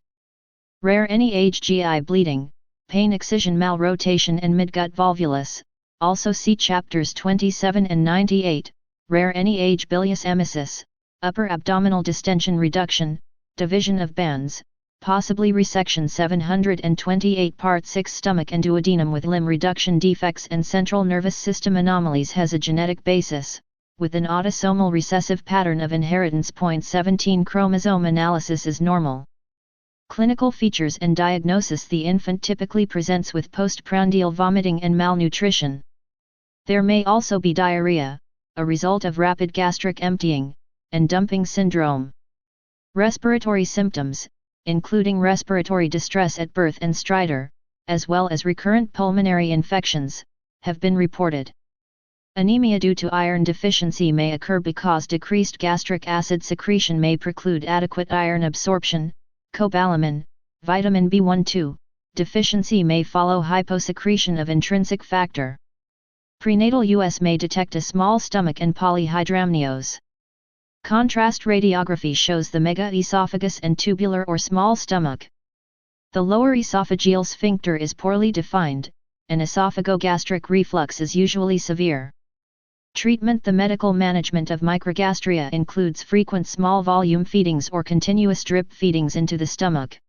Rare any age GI bleeding, pain excision malrotation and midgut volvulus, also see chapters 27 and 98, rare any age bilious emesis, upper abdominal distension reduction, division of bands, possibly resection 728 part 6 stomach and duodenum with limb reduction defects and central nervous system anomalies has a genetic basis, with an autosomal recessive pattern of inheritance. 17 chromosome analysis is normal. Clinical features and diagnosis: the infant typically presents with postprandial vomiting and malnutrition. There may also be diarrhea, a result of rapid gastric emptying, and dumping syndrome. Respiratory symptoms, including respiratory distress at birth and stridor, as well as recurrent pulmonary infections, have been reported. Anemia due to iron deficiency may occur because decreased gastric acid secretion may preclude adequate iron absorption. Cobalamin, vitamin B12, deficiency may follow hyposecretion of intrinsic factor. Prenatal US may detect a small stomach and polyhydramnios. Contrast radiography shows the megaesophagus and tubular or small stomach. The lower esophageal sphincter is poorly defined, and esophagogastric reflux is usually severe. Treatment: the medical management of microgastria includes frequent small volume feedings or continuous drip feedings into the stomach.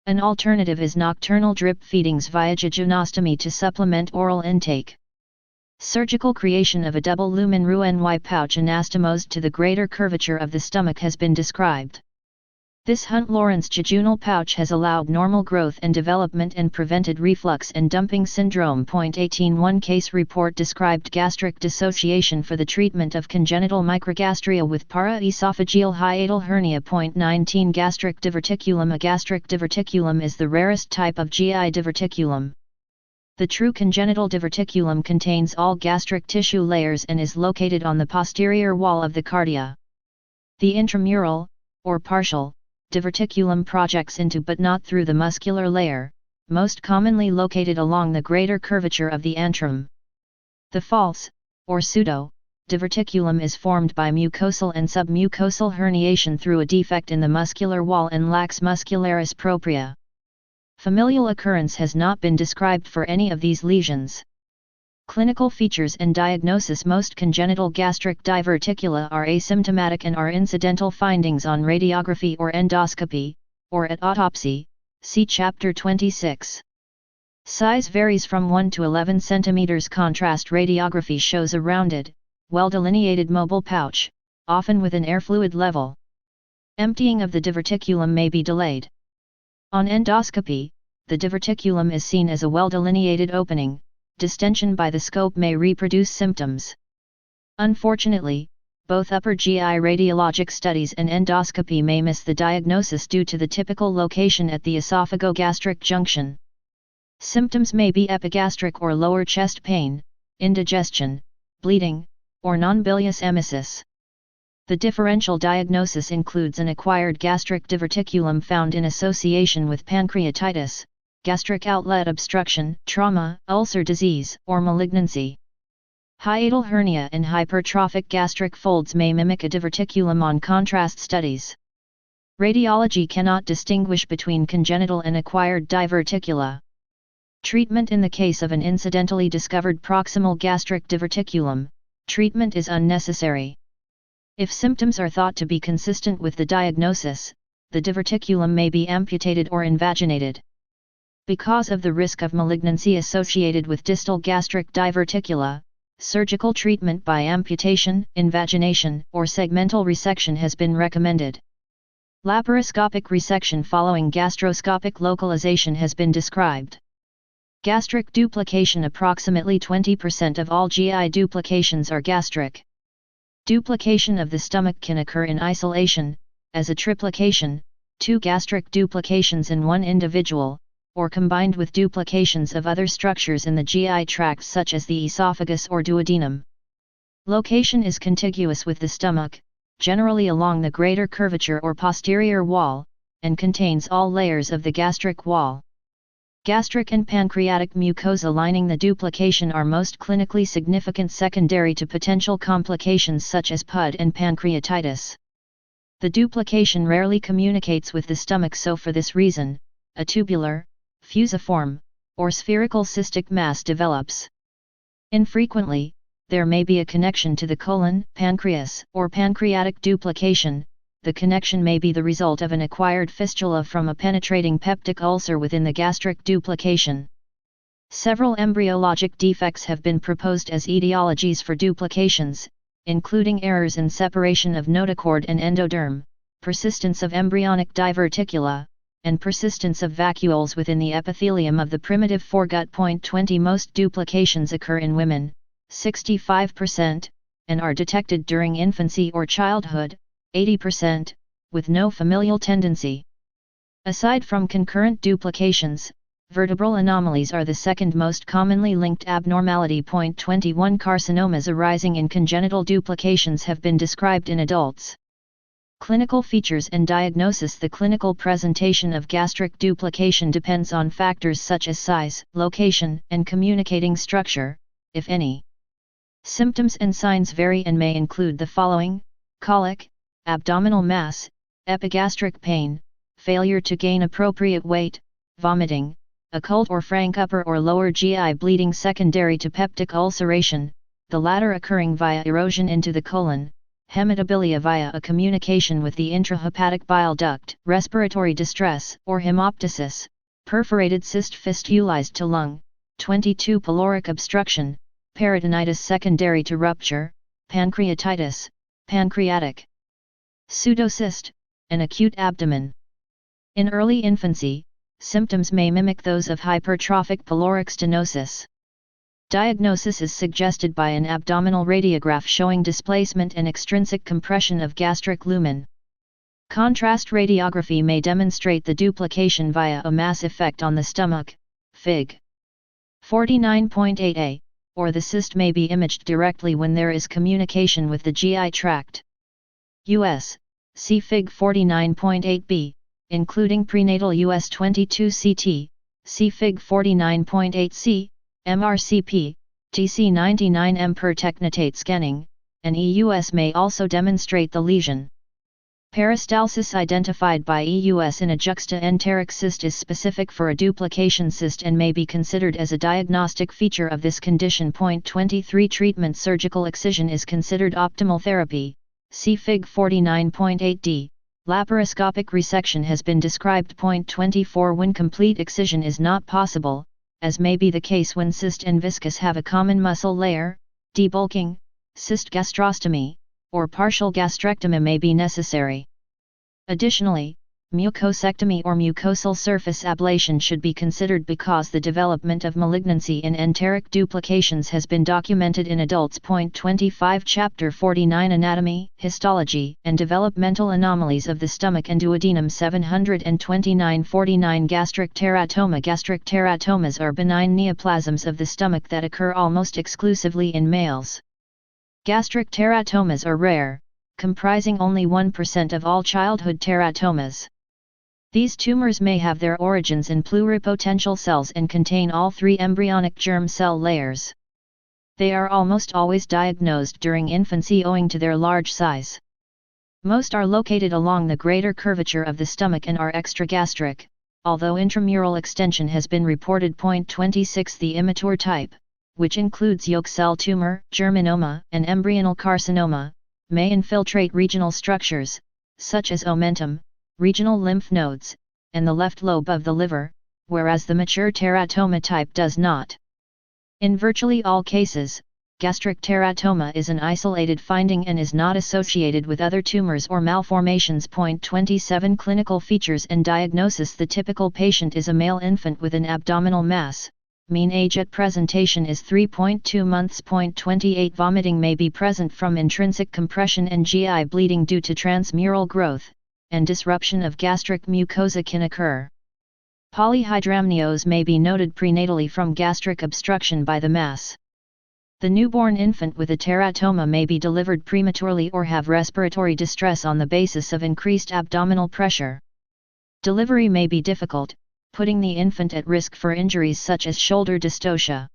An alternative is nocturnal drip feedings via jejunostomy to supplement oral intake. Surgical creation of a double lumen Roux-en-Y pouch anastomosed to the greater curvature of the stomach has been described. This Hunt-Lawrence jejunal pouch has allowed normal growth and development and prevented reflux and dumping syndrome. 18 One case report described gastric dissociation for the treatment of congenital microgastria with paraesophageal hiatal hernia. 19 Gastric diverticulum. A gastric diverticulum is the rarest type of GI diverticulum. The true congenital diverticulum contains all gastric tissue layers and is located on the posterior wall of the cardia. The intramural, or partial, diverticulum projects into but not through the muscular layer, most commonly located along the greater curvature of the antrum. The false, or pseudo, diverticulum is formed by mucosal and submucosal herniation through a defect in the muscular wall and lacks muscularis propria. Familial occurrence has not been described for any of these lesions. Clinical features and diagnosis: most congenital gastric diverticula are asymptomatic and are incidental findings on radiography or endoscopy, or at autopsy, see chapter 26. Size varies from 1 to 11 cm. Contrast radiography shows a rounded, well-delineated mobile pouch, often with an air fluid level. Emptying of the diverticulum may be delayed. On endoscopy, the diverticulum is seen as a well-delineated opening, distension by the scope may reproduce symptoms. Unfortunately, both upper GI radiologic studies and endoscopy may miss the diagnosis due to the typical location at the esophagogastric junction. Symptoms may be epigastric or lower chest pain, indigestion, bleeding, or non-bilious emesis. The differential diagnosis includes an acquired gastric diverticulum found in association with pancreatitis, gastric outlet obstruction, trauma, ulcer disease, or malignancy. Hiatal hernia and hypertrophic gastric folds may mimic a diverticulum on contrast studies. Radiology cannot distinguish between congenital and acquired diverticula. Treatment in the case of an incidentally discovered proximal gastric diverticulum, treatment is unnecessary. If symptoms are thought to be consistent with the diagnosis, the diverticulum may be amputated or invaginated. Because of the risk of malignancy associated with distal gastric diverticula, surgical treatment by amputation, invagination, or segmental resection has been recommended. Laparoscopic resection following gastroscopic localization has been described. Gastric duplication. Approximately 20% of all GI duplications are gastric. Duplication of the stomach can occur in isolation, as a triplication, 2 gastric duplications in one individual, or combined with duplications of other structures in the GI tract such as the esophagus or duodenum. Location is contiguous with the stomach, generally along the greater curvature or posterior wall, and contains all layers of the gastric wall. Gastric and pancreatic mucosa lining the duplication are most clinically significant secondary to potential complications such as PUD and pancreatitis. The duplication rarely communicates with the stomach, so for this reason, a tubular, fusiform, or spherical cystic mass develops. Infrequently, there may be a connection to the colon, pancreas, or pancreatic duplication. The connection may be the result of an acquired fistula from a penetrating peptic ulcer within the gastric duplication. Several embryologic defects have been proposed as etiologies for duplications, including errors in separation of notochord and endoderm, persistence of embryonic diverticula, and persistence of vacuoles within the epithelium of the primitive foregut. 20 Most duplications occur in women, 65%, and are detected during infancy or childhood, 80%, with no familial tendency. Aside from concurrent duplications, vertebral anomalies are the second most commonly linked abnormality. 21 Carcinomas arising in congenital duplications have been described in adults. Clinical features and diagnosis. The clinical presentation of gastric duplication depends on factors such as size, location, and communicating structure, if any. Symptoms and signs vary and may include the following: colic, abdominal mass, epigastric pain, failure to gain appropriate weight, vomiting, occult or frank upper or lower GI bleeding secondary to peptic ulceration, the latter occurring via erosion into the colon, hematobilia via a communication with the intrahepatic bile duct, respiratory distress or hemoptysis, perforated cyst fistulized to lung, 22 pyloric obstruction, peritonitis secondary to rupture, pancreatitis, pancreatic pseudocyst, and acute abdomen. In early infancy, symptoms may mimic those of hypertrophic pyloric stenosis. Diagnosis is suggested by an abdominal radiograph showing displacement and extrinsic compression of gastric lumen. Contrast radiography may demonstrate the duplication via a mass effect on the stomach, Fig. 49.8a, or the cyst may be imaged directly when there is communication with the GI tract. US, see Fig. 49.8b, including prenatal US 22 CT, see Fig. 49.8c, MRCP, TC99M per technetate scanning, and EUS may also demonstrate the lesion. Peristalsis identified by EUS in a juxtaenteric cyst is specific for a duplication cyst and may be considered as a diagnostic feature of this condition. 23 Treatment. Surgical excision is considered optimal therapy, see Fig. 49.8d. Laparoscopic resection has been described. 24 When complete excision is not possible, as may be the case when cyst and viscus have a common muscle layer, debulking, cyst gastrostomy, or partial gastrectomy may be necessary. Additionally, Mucosectomy or mucosal surface ablation should be considered because the development of malignancy in enteric duplications has been documented in adults. 25 Chapter 49 Anatomy, Histology, and Developmental Anomalies of the Stomach and Duodenum 729-49 Gastric teratoma. Gastric teratomas are benign neoplasms of the stomach that occur almost exclusively in males. Gastric teratomas are rare, comprising only 1% of all childhood teratomas. These tumors may have their origins in pluripotential cells and contain all three embryonic germ cell layers. They are almost always diagnosed during infancy owing to their large size. Most are located along the greater curvature of the stomach and are extragastric, although intramural extension has been reported. 26 The immature type, which includes yolk cell tumor, germinoma, and embryonal carcinoma, may infiltrate regional structures, such as omentum, regional lymph nodes, and the left lobe of the liver, whereas the mature teratoma type does not. In virtually all cases, gastric teratoma is an isolated finding and is not associated with other tumors or malformations. 27 Clinical features and diagnosis. The typical patient is a male infant with an abdominal mass. Mean age at presentation is 3.2 months. 28 Vomiting may be present from intrinsic compression and GI bleeding due to transmural growth, and disruption of gastric mucosa can occur. Polyhydramnios may be noted prenatally from gastric obstruction by the mass. The newborn infant with a teratoma may be delivered prematurely or have respiratory distress on the basis of increased abdominal pressure. Delivery may be difficult, putting the infant at risk for injuries such as shoulder dystocia.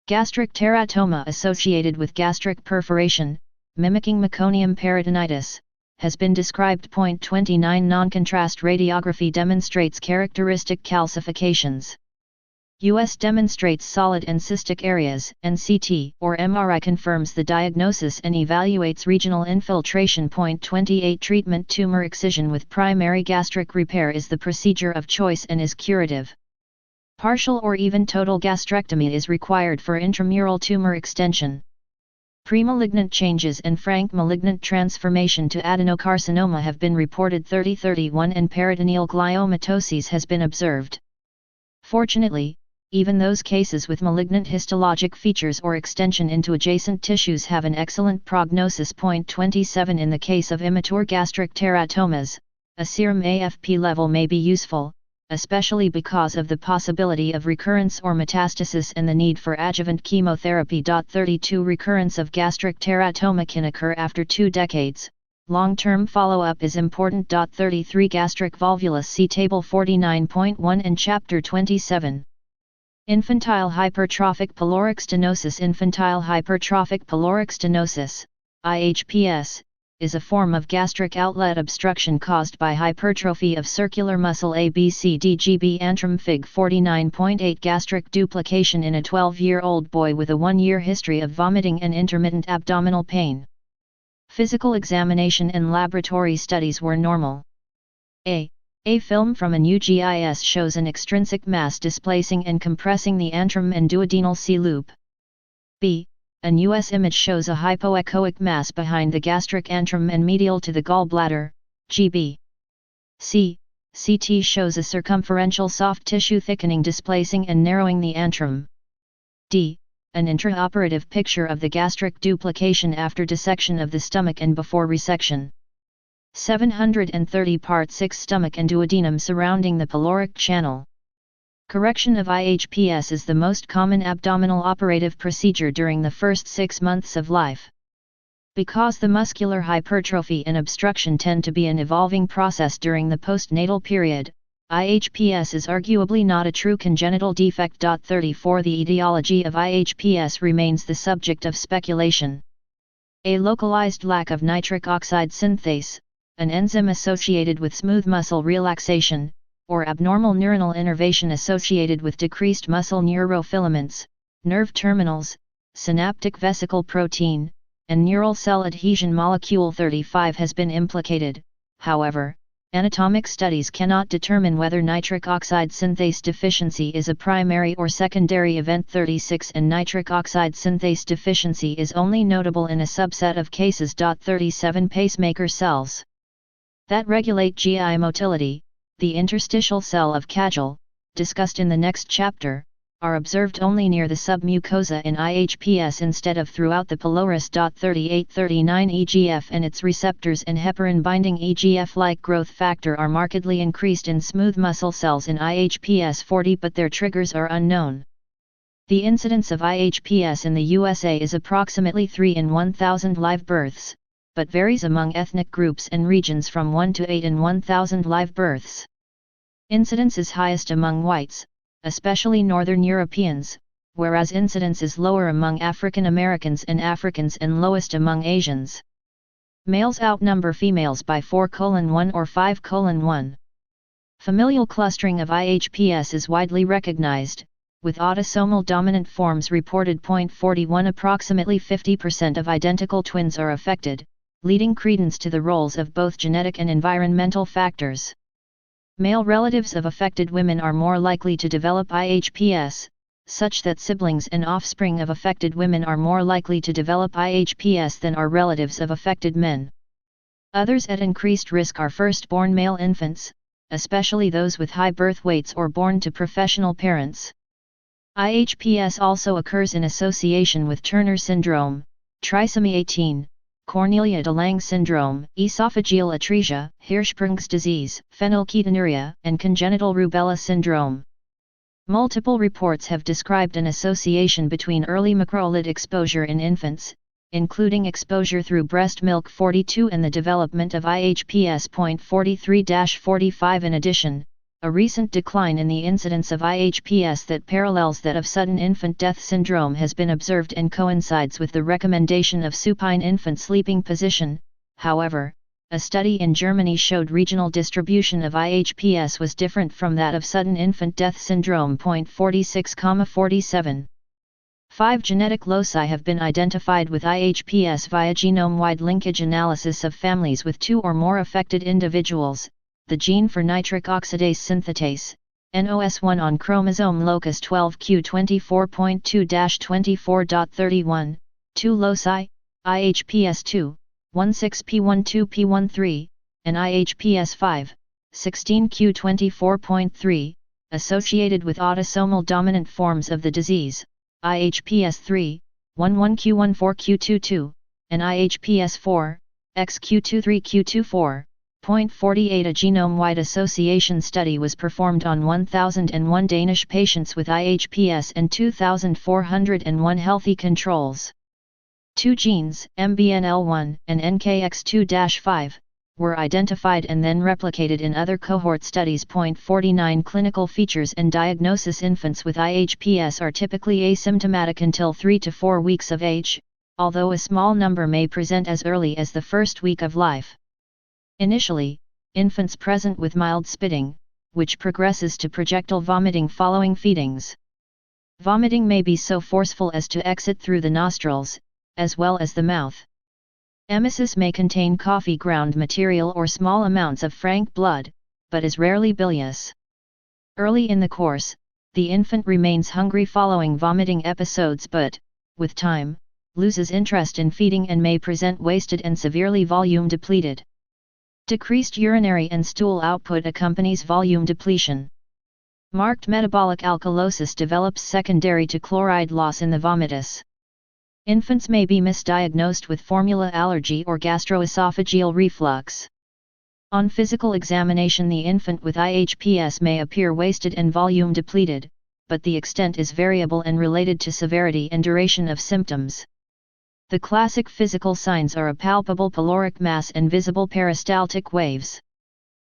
Gastric teratoma associated with gastric perforation, mimicking meconium peritonitis, has been described. 29 Non-contrast radiography demonstrates characteristic calcifications. US demonstrates solid and cystic areas, and CT or MRI confirms the diagnosis and evaluates regional infiltration. 28 Treatment. Tumor excision with primary gastric repair is the procedure of choice and is curative. Partial or even total gastrectomy is required for intramural tumor extension. Premalignant changes and frank malignant transformation to adenocarcinoma have been reported. 31 And peritoneal gliomatosis has been observed. Fortunately, even those cases with malignant histologic features or extension into adjacent tissues have an excellent prognosis. 27 In the case of immature gastric teratomas, a serum AFP level may be useful, especially because of the possibility of recurrence or metastasis and the need for adjuvant chemotherapy. 32 Recurrence of gastric teratoma can occur after 2 decades. Long-term follow-up is important. 33 Gastric volvulus. See Table 49.1 and Chapter 27. Infantile hypertrophic pyloric stenosis. Infantile hypertrophic pyloric stenosis, IHPS, is a form of gastric outlet obstruction caused by hypertrophy of circular muscle ABCDGB. Antrim. Fig. 49.8 Gastric duplication in a 12-year-old boy with a 1-year history of vomiting and intermittent abdominal pain. Physical examination and laboratory studies were normal. A film from a new GIS shows an extrinsic mass displacing and compressing the antrum and duodenal C loop. B. An US image shows a hypoechoic mass behind the gastric antrum and medial to the gallbladder, GB. C. CT shows a circumferential soft tissue thickening displacing and narrowing the antrum. D. An intraoperative picture of the gastric duplication after dissection of the stomach and before resection. 730 Part 6 Stomach and duodenum surrounding the pyloric channel. Correction of IHPS is the most common abdominal operative procedure during the first 6 months of life. Because the muscular hypertrophy and obstruction tend to be an evolving process during the postnatal period, IHPS is arguably not a true congenital defect. 34 The etiology of IHPS remains the subject of speculation. A localized lack of nitric oxide synthase, an enzyme associated with smooth muscle relaxation, or abnormal neuronal innervation associated with decreased muscle neurofilaments, nerve terminals, synaptic vesicle protein, and neural cell adhesion molecule 35 has been implicated. However, anatomic studies cannot determine whether nitric oxide synthase deficiency is a primary or secondary event. 36 And nitric oxide synthase deficiency is only notable in a subset of cases. 37 Pacemaker cells. that regulate GI motility, the interstitial cell of Cajal, discussed in the next chapter, are observed only near the submucosa in IHPS instead of throughout the pylorus. 3839 EGF and its receptors and heparin-binding EGF-like growth factor are markedly increased in smooth muscle cells in IHPS 40, but their triggers are unknown. The incidence of IHPS in the USA is approximately 3 in 1,000 live births, but varies among ethnic groups and regions from 1 to 8 in 1,000 live births. Incidence is highest among whites, especially Northern Europeans, whereas incidence is lower among African Americans and lowest among Asians. Males outnumber females by 4:1 or 5:1. Familial clustering of IHPS is widely recognized, with autosomal dominant forms reported. 41 Approximately 50% of identical twins are affected, leading credence to the roles of both genetic and environmental factors. Male relatives of affected women are more likely to develop IHPS, such that siblings and offspring of affected women are more likely to develop IHPS than are relatives of affected men. Others at increased risk are firstborn male infants, especially those with high birth weights or born to professional parents. IHPS also occurs in association with Turner syndrome, trisomy 18, Cornelia de Lange syndrome, esophageal atresia, Hirschsprung's disease, phenylketonuria, and congenital rubella syndrome. Multiple reports have described an association between early macrolide exposure in infants, including exposure through breast milk 42 and the development of IHPS. 43-45 In addition, a recent decline in the incidence of IHPS that parallels that of sudden infant death syndrome has been observed and coincides with the recommendation of supine infant sleeping position. However, a study in Germany showed regional distribution of IHPS was different from that of sudden infant death syndrome. 46-47. 5 genetic loci have been identified with IHPS via genome-wide linkage analysis of families with 2 or more affected individuals. The gene for nitric oxidase synthetase, NOS1 on chromosome locus 12q24.2-24.31, 2 loci, IHPS2, 16p12p13, and IHPS5, 16q24.3, associated with autosomal dominant forms of the disease, IHPS3, 11q14q22, and IHPS4, XQ23q24. 48 A genome-wide association study was performed on 1,001 Danish patients with IHPS and 2,401 healthy controls. 2 genes, MBNL1 and NKX2-5, were identified and then replicated in other cohort studies. 49 Clinical features and diagnosis. Infants with IHPS are typically asymptomatic until 3 to 4 weeks of age, although a small number may present as early as the first week of life. Initially, infants present with mild spitting, which progresses to projectile vomiting following feedings. Vomiting may be so forceful as to exit through the nostrils, as well as the mouth. Emesis may contain coffee ground material or small amounts of frank blood, but is rarely bilious. Early in the course, the infant remains hungry following vomiting episodes but, with time, loses interest in feeding and may present wasted and severely volume depleted. Decreased urinary and stool output accompanies volume depletion. Marked metabolic alkalosis develops secondary to chloride loss in the vomitus. Infants may be misdiagnosed with formula allergy or gastroesophageal reflux. On physical examination, the infant with IHPS may appear wasted and volume depleted, but the extent is variable and related to severity and duration of symptoms. The classic physical signs are a palpable pyloric mass and visible peristaltic waves.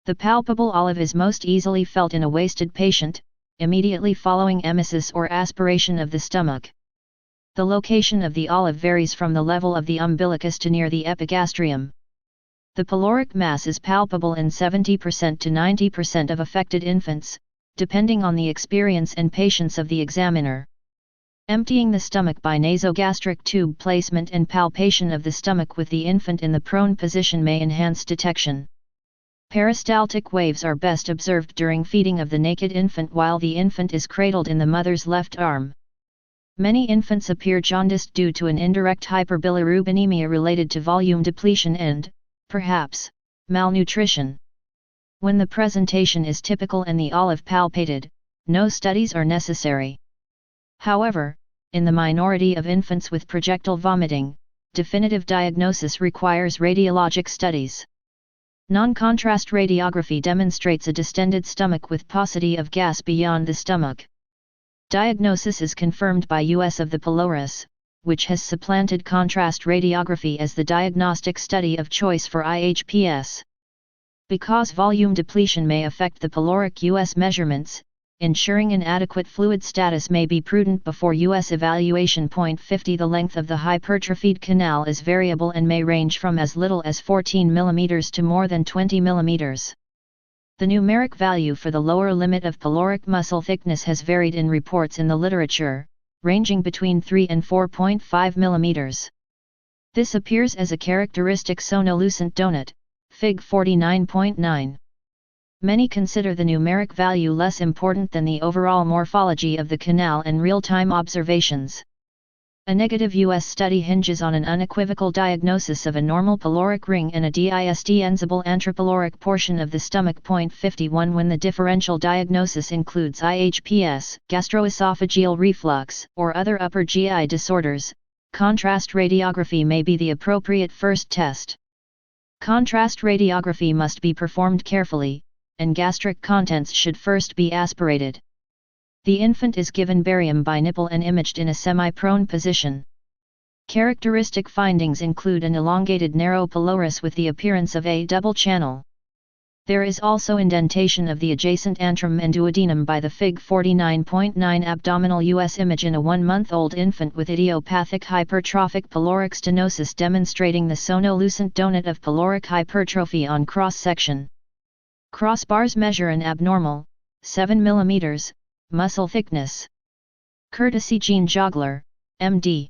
The palpable olive is most easily felt in a wasted patient, immediately following emesis or aspiration of the stomach. The location of the olive varies from the level of the umbilicus to near the epigastrium. The pyloric mass is palpable in 70% to 90% of affected infants, depending on the experience and patience of the examiner. Emptying the stomach by nasogastric tube placement and palpation of the stomach with the infant in the prone position may enhance detection. Peristaltic waves are best observed during feeding of the naked infant while the infant is cradled in the mother's left arm. Many infants appear jaundiced due to an indirect hyperbilirubinemia related to volume depletion and, perhaps, Malnutrition. When the presentation is typical and the olive palpated, no studies are necessary. However, in the minority of infants with projectile vomiting, definitive diagnosis requires radiologic studies. Non-contrast radiography demonstrates a distended stomach with paucity of gas beyond the stomach. Diagnosis is confirmed by use of the pylorus, which has supplanted contrast radiography as the diagnostic study of choice for IHPS. Because volume depletion may affect the pyloric US measurements, ensuring an adequate fluid status may be prudent before US evaluation. 50 The length of the hypertrophied canal is variable and may range from as little as 14 mm to more than 20 mm. The numeric value for the lower limit of pyloric muscle thickness has varied in reports in the literature, ranging between 3 and 4.5 mm. This appears as a characteristic sonolucent donut, Fig 49.9. Many consider the numeric value less important than the overall morphology of the canal and real-time observations. A negative US study hinges on an unequivocal diagnosis of a normal pyloric ring and a distendable antrapyloric portion of the stomach. 51 When the differential diagnosis includes IHPS, gastroesophageal reflux, or other upper GI disorders, contrast radiography may be the appropriate first test. Contrast radiography must be performed carefully, and gastric contents should first be aspirated. The infant is given barium by nipple and imaged in a semi-prone position. Characteristic findings include an elongated narrow pylorus with the appearance of a double channel. There is also indentation of the adjacent antrum and duodenum by the Fig 49.9 abdominal US image in a 1-month-old infant with idiopathic hypertrophic pyloric stenosis demonstrating the sonolucent donut of pyloric hypertrophy on cross-section. Crossbars measure an abnormal, 7 mm, muscle thickness. Courtesy Jean Jogler, MD.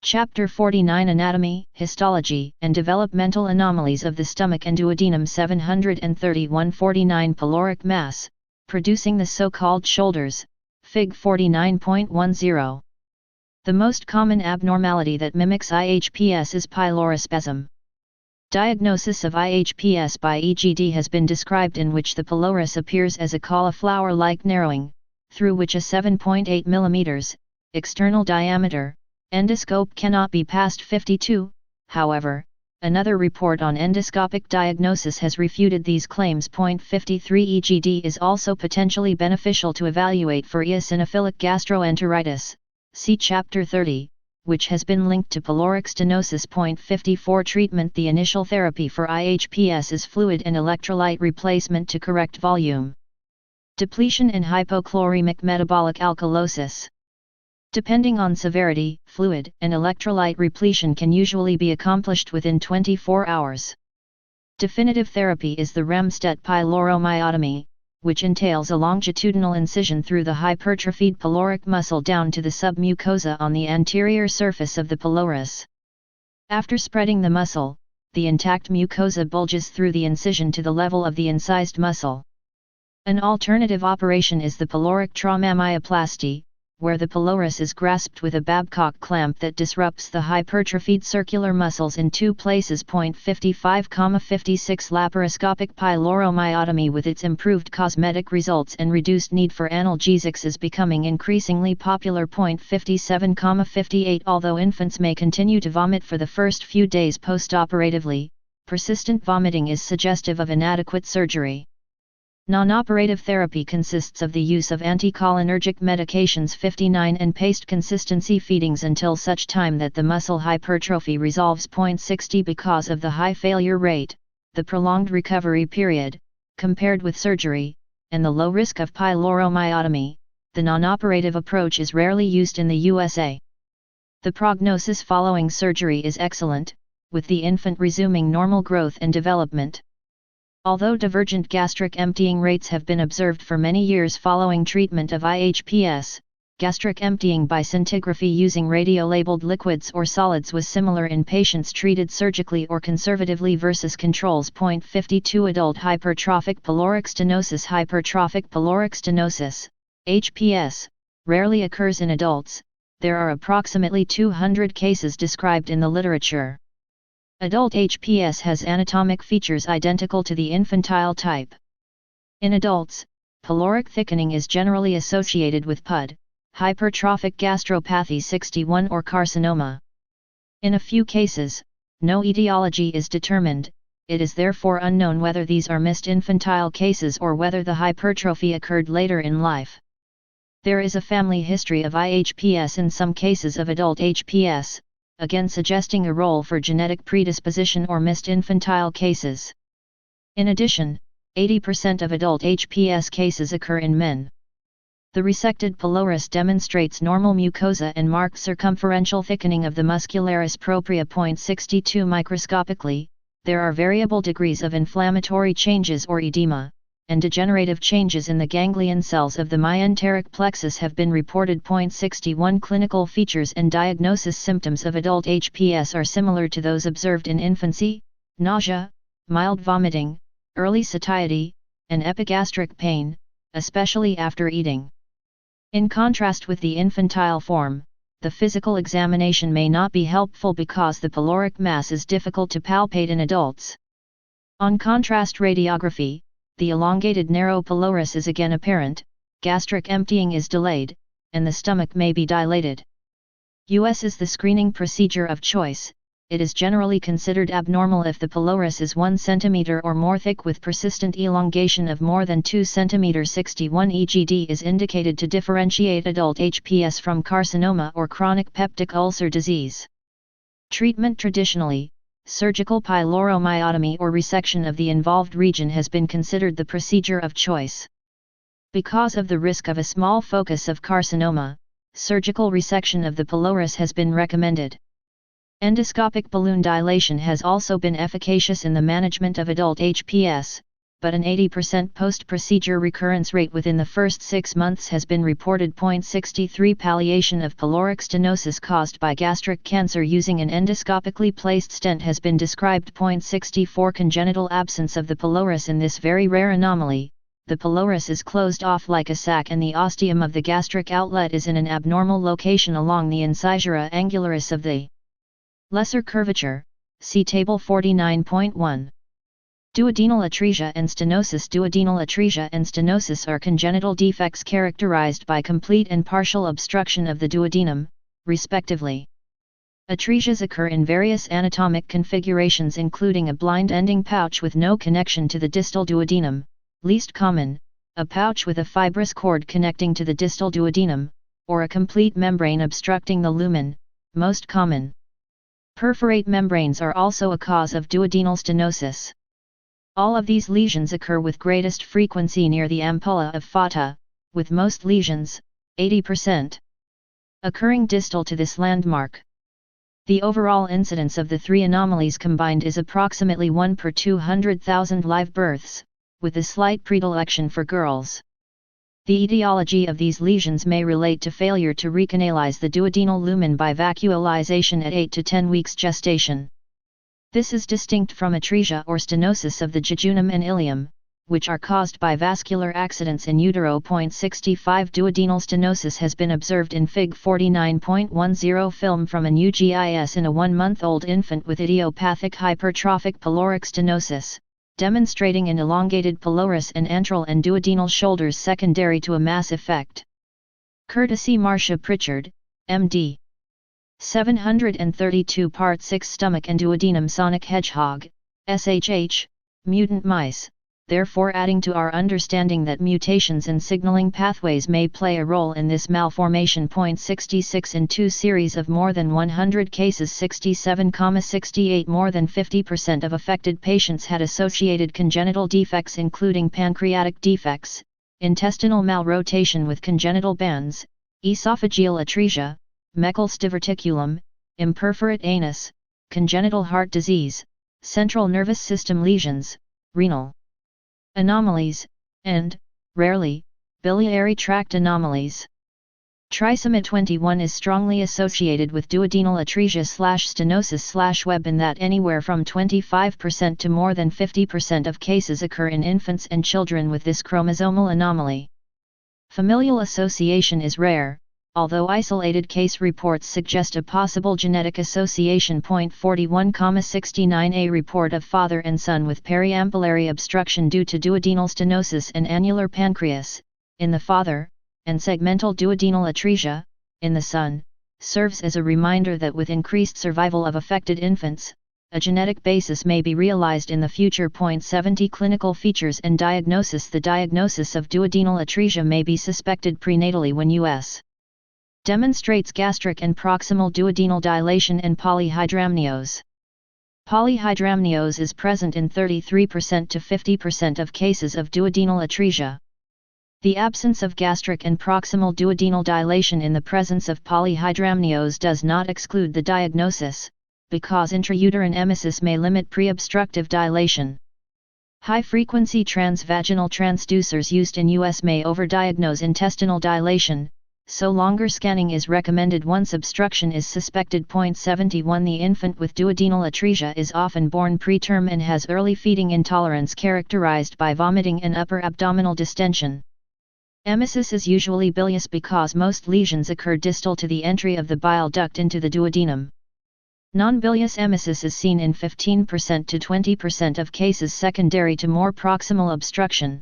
Chapter 49 Anatomy, Histology, and Developmental Anomalies of the Stomach and Duodenum 731-49 Pyloric mass, producing the so-called shoulders, Fig 49.10. The most common abnormality that mimics IHPS is pylorospasm. Diagnosis of IHPS by EGD has been described in which the pylorus appears as a cauliflower-like narrowing, through which a 7.8 mm, external diameter, endoscope cannot be past 52, however, another report on endoscopic diagnosis has refuted these claims. 53 EGD is also potentially beneficial to evaluate for eosinophilic gastroenteritis, see Chapter 30, which has been linked to pyloric stenosis. 54 Treatment. The initial therapy for IHPS is fluid and electrolyte replacement to correct volume depletion and hypochloremic metabolic alkalosis. Depending on severity, fluid and electrolyte repletion can usually be accomplished within 24 hours. Definitive therapy is the Ramstedt pyloromyotomy, which entails a longitudinal incision through the hypertrophied pyloric muscle down to the submucosa on the anterior surface of the pylorus. After spreading the muscle, the intact mucosa bulges through the incision to the level of the incised muscle. An alternative operation is the pyloric traumamyoplasty, where the pylorus is grasped with a Babcock clamp that disrupts the hypertrophied circular muscles in two places. 55,56 Laparoscopic pyloromyotomy with its improved cosmetic results and reduced need for analgesics is becoming increasingly popular. 57,58 Although infants may continue to vomit for the first few days postoperatively, persistent vomiting is suggestive of inadequate surgery. Non-operative therapy consists of the use of anticholinergic medications 59 and paste consistency feedings until such time that the muscle hypertrophy resolves. 60 Because of the high failure rate, the prolonged recovery period, compared with surgery, and the low risk of pyloromyotomy, the non-operative approach is rarely used in the USA. The prognosis following surgery is excellent, with the infant resuming normal growth and development. Although divergent gastric emptying rates have been observed for many years following treatment of IHPS, gastric emptying by scintigraphy using radiolabeled liquids or solids was similar in patients treated surgically or conservatively versus controls. 52 Adult hypertrophic pyloric stenosis. Hypertrophic pyloric stenosis, HPS, rarely occurs in adults. There are approximately 200 cases described in the literature. Adult HPS has anatomic features identical to the infantile type. In adults, pyloric thickening is generally associated with PUD, hypertrophic gastropathy 61 or carcinoma. In a few cases, no etiology is determined. It is therefore unknown whether these are missed infantile cases or whether the hypertrophy occurred later in life. There is a family history of IHPS in some cases of adult HPS, again suggesting a role for genetic predisposition or missed infantile cases. In addition, 80% of adult HPS cases occur in men. The resected pylorus demonstrates normal mucosa and marked circumferential thickening of the muscularis propria. 62 Microscopically, there are variable degrees of inflammatory changes or edema, and degenerative changes in the ganglion cells of the myenteric plexus have been reported. 61 Clinical features and diagnosis symptoms of adult HPS are similar to those observed in infancy: nausea, mild vomiting, early satiety, and epigastric pain, especially after eating. In contrast with the infantile form, the physical examination may not be helpful because the pyloric mass is difficult to palpate in adults. On contrast radiography, the elongated narrow pylorus is again apparent, gastric emptying is delayed, and the stomach may be dilated. US is the screening procedure of choice. It is generally considered abnormal if the pylorus is 1 cm or more thick with persistent elongation of more than 2 cm. 61 EGD is indicated to differentiate adult HPS from carcinoma or chronic peptic ulcer disease. Treatment: traditionally, surgical pyloromyotomy or resection of the involved region has been considered the procedure of choice. Because of the risk of a small focus of carcinoma, surgical resection of the pylorus has been recommended. Endoscopic balloon dilation has also been efficacious in the management of adult HPS, but an 80% post-procedure recurrence rate within the first 6 months has been reported. 63 Palliation of pyloric stenosis caused by gastric cancer using an endoscopically placed stent has been described. 64 Congenital absence of the pylorus. In this very rare anomaly, the pylorus is closed off like a sac and the ostium of the gastric outlet is in an abnormal location along the incisura angularis of the lesser curvature. See Table 49.1. Duodenal atresia and stenosis. Duodenal atresia and stenosis are congenital defects characterized by complete and partial obstruction of the duodenum, respectively. Atresias occur in various anatomic configurations including a blind-ending pouch with no connection to the distal duodenum, least common, a pouch with a fibrous cord connecting to the distal duodenum, or a complete membrane obstructing the lumen, most common. Perforate membranes are also a cause of duodenal stenosis. All of these lesions occur with greatest frequency near the ampulla of Fata, with most lesions, 80%, occurring distal to this landmark. The overall incidence of the three anomalies combined is approximately 1 per 200,000 live births, with a slight predilection for girls. The etiology of these lesions may relate to failure to recanalize the duodenal lumen by vacuolization at 8 to 10 weeks gestation. This is distinct from atresia or stenosis of the jejunum and ileum, which are caused by vascular accidents in utero. 65 Duodenal stenosis has been observed in Fig 49.10 film from an UGIS in a 1-month-old infant with idiopathic hypertrophic pyloric stenosis, demonstrating an elongated pylorus and antral and duodenal shoulders secondary to a mass effect. Courtesy Marcia Pritchard, M.D. 732 Part 6 Stomach and duodenum sonic hedgehog, SHH, mutant mice, therefore adding to our understanding that mutations in signaling pathways may play a role in this malformation. 66 In 2 series of more than 100 cases 67,68 more than 50% of affected patients had associated congenital defects including pancreatic defects, intestinal malrotation with congenital bands, esophageal atresia, Meckel's diverticulum, imperforate anus, congenital heart disease, central nervous system lesions, renal anomalies, and, rarely, biliary tract anomalies. Trisomy 21 is strongly associated with duodenal atresia/stenosis/web in that anywhere from 25% to more than 50% of cases occur in infants and children with this chromosomal anomaly. Familial association is rare, although isolated case reports suggest a possible genetic association. 41,69 A report of father and son with periampullary obstruction due to duodenal stenosis and annular pancreas, in the father, and segmental duodenal atresia, in the son, serves as a reminder that with increased survival of affected infants, a genetic basis may be realized in the future. 70 Clinical features and diagnosis. The diagnosis of duodenal atresia may be suspected prenatally when U.S. demonstrates gastric and proximal duodenal dilation and polyhydramnios. Polyhydramnios is present in 33% to 50% of cases of duodenal atresia. The absence of gastric and proximal duodenal dilation in the presence of polyhydramnios does not exclude the diagnosis, because intrauterine emesis may limit preobstructive dilation. High-frequency transvaginal transducers used in U.S. may overdiagnose intestinal dilation, so longer scanning is recommended once obstruction is suspected. 71 The infant with duodenal atresia is often born preterm and has early feeding intolerance characterized by vomiting and upper abdominal distension. Emesis is usually bilious because most lesions occur distal to the entry of the bile duct into the duodenum. Non-bilious emesis is seen in 15% to 20% of cases secondary to more proximal obstruction.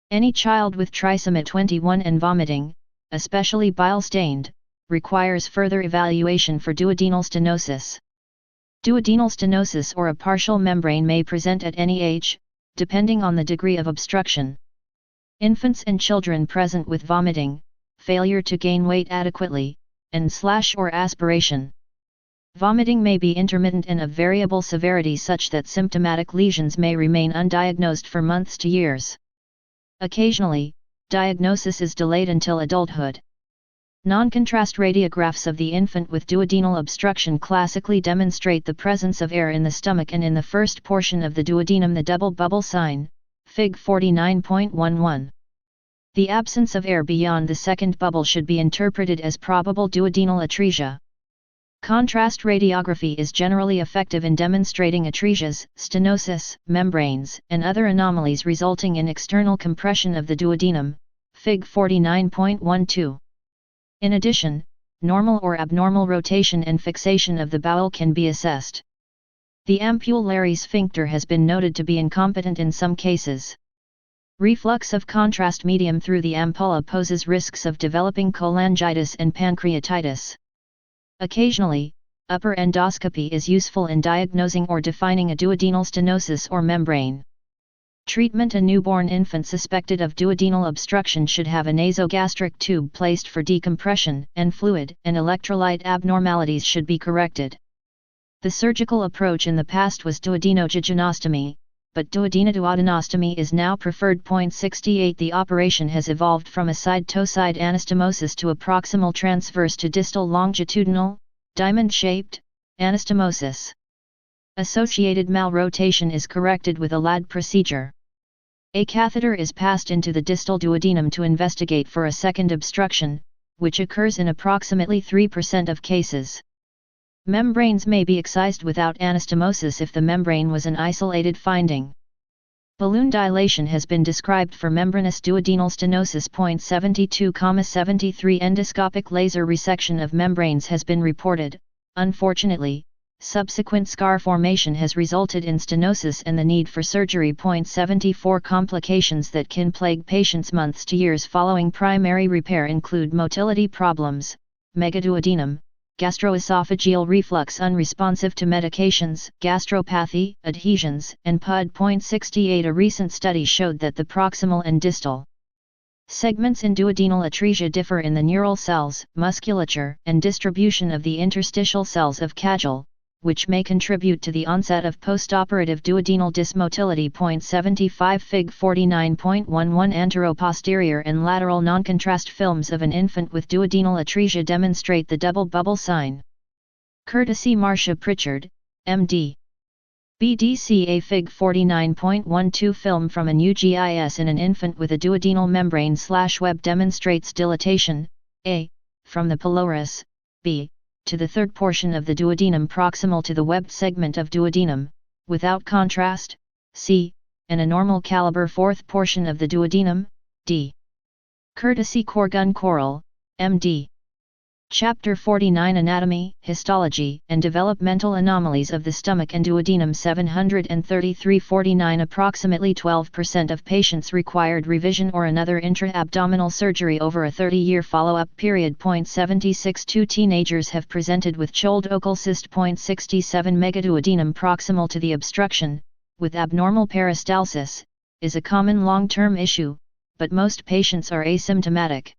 Any child with trisomy 21 and vomiting, especially bile-stained, requires further evaluation for duodenal stenosis. Duodenal stenosis or a partial membrane may present at any age, depending on the degree of obstruction. Infants and children present with vomiting, failure to gain weight adequately, and or aspiration. Vomiting may be intermittent and of variable severity such that symptomatic lesions may remain undiagnosed for months to years. Occasionally, diagnosis is delayed until adulthood. Non-contrast radiographs of the infant with duodenal obstruction classically demonstrate the presence of air in the stomach and in the first portion of the duodenum. The double bubble sign, Fig 49.11. The absence of air beyond the second bubble should be interpreted as probable duodenal atresia. Contrast radiography is generally effective in demonstrating atresias, stenosis, membranes, and other anomalies resulting in external compression of the duodenum, Fig 49.12. In addition, normal or abnormal rotation and fixation of the bowel can be assessed. The ampullary sphincter has been noted to be incompetent in some cases. Reflux of contrast medium through the ampulla poses risks of developing cholangitis and pancreatitis. Occasionally, upper endoscopy is useful in diagnosing or defining a duodenal stenosis or membrane. Treatment: a newborn infant suspected of duodenal obstruction should have a nasogastric tube placed for decompression, and fluid and electrolyte abnormalities should be corrected. The surgical approach in the past was duodenojejunectomy, but duodenodduodenostomy is now preferred. 68 The operation has evolved from a side-to-side anastomosis to a proximal transverse to distal longitudinal, diamond-shaped, anastomosis. Associated malrotation is corrected with a LAD procedure. A catheter is passed into the distal duodenum to investigate for a second obstruction, which occurs in approximately 3% of cases. Membranes may be excised without anastomosis if the membrane was an isolated finding. Balloon dilation has been described for membranous duodenal stenosis. 72,73 Endoscopic laser resection of membranes has been reported. Unfortunately, subsequent scar formation has resulted in stenosis and the need for surgery. 74 Complications that can plague patients months to years following primary repair include motility problems, megaduodenum, gastroesophageal reflux unresponsive to medications, gastropathy, adhesions, and PUD. 68 A recent study showed that the proximal and distal segments in duodenal atresia differ in the neural cells, musculature, and distribution of the interstitial cells of Cajal, which may contribute to the onset of postoperative duodenal dysmotility. 75 Fig 49.11 Anteroposterior and lateral noncontrast films of an infant with duodenal atresia demonstrate the double bubble sign. Courtesy Marcia Pritchard, MD. BDCA Fig 49.12 Film from an UGIS in an infant with a duodenal membrane/web demonstrates dilatation, A, from the pylorus, B, to the third portion of the duodenum proximal to the webbed segment of duodenum, without contrast, C, and a normal caliber fourth portion of the duodenum, D. Courtesy Corgun Coral, MD. Chapter 49 Anatomy, Histology, and Developmental Anomalies of the Stomach and Duodenum 733-49 Approximately 12% of patients required revision or another intra-abdominal surgery over a 30-year follow-up period. 76 teenagers have presented with choledochal cyst. 67 Megaduodenum proximal to the obstruction, with abnormal peristalsis, is a common long-term issue, but most patients are asymptomatic.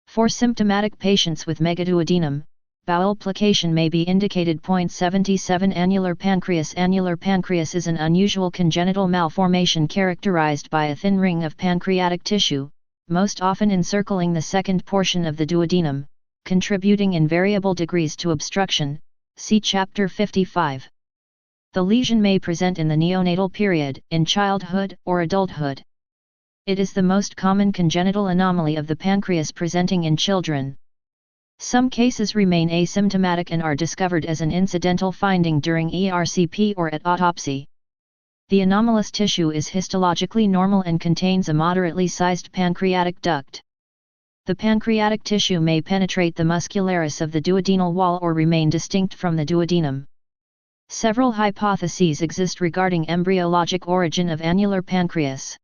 For symptomatic patients with megaduodenum, bowel plication may be indicated. 77 Annular pancreas. Annular pancreas is an unusual congenital malformation characterized by a thin ring of pancreatic tissue, most often encircling the second portion of the duodenum, contributing in variable degrees to obstruction. See Chapter 55. The lesion may present in the neonatal period, in childhood or adulthood. It is the most common congenital anomaly of the pancreas presenting in children. Some cases remain asymptomatic and are discovered as an incidental finding during ERCP or at autopsy. The anomalous tissue is histologically normal and contains a moderately sized pancreatic duct. The pancreatic tissue may penetrate the muscularis of the duodenal wall or remain distinct from the duodenum. Several hypotheses exist regarding embryologic origin of annular pancreas.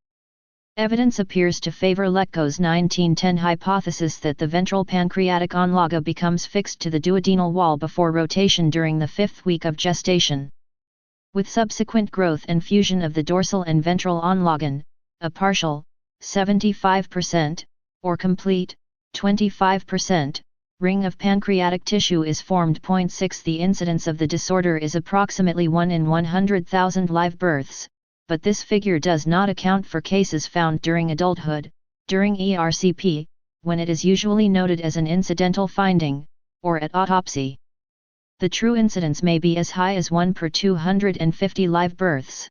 Evidence appears to favor Letko's 1910 hypothesis that the ventral pancreatic onloga becomes fixed to the duodenal wall before rotation during the 5th week of gestation. With subsequent growth and fusion of the dorsal and ventral onlogan, a partial, 75%, or complete, 25%, ring of pancreatic tissue is formed. 6 The incidence of the disorder is approximately 1 in 100,000 live births, but this figure does not account for cases found during adulthood, during ERCP, when it is usually noted as an incidental finding, or at autopsy. The true incidence may be as high as 1 per 250 live births.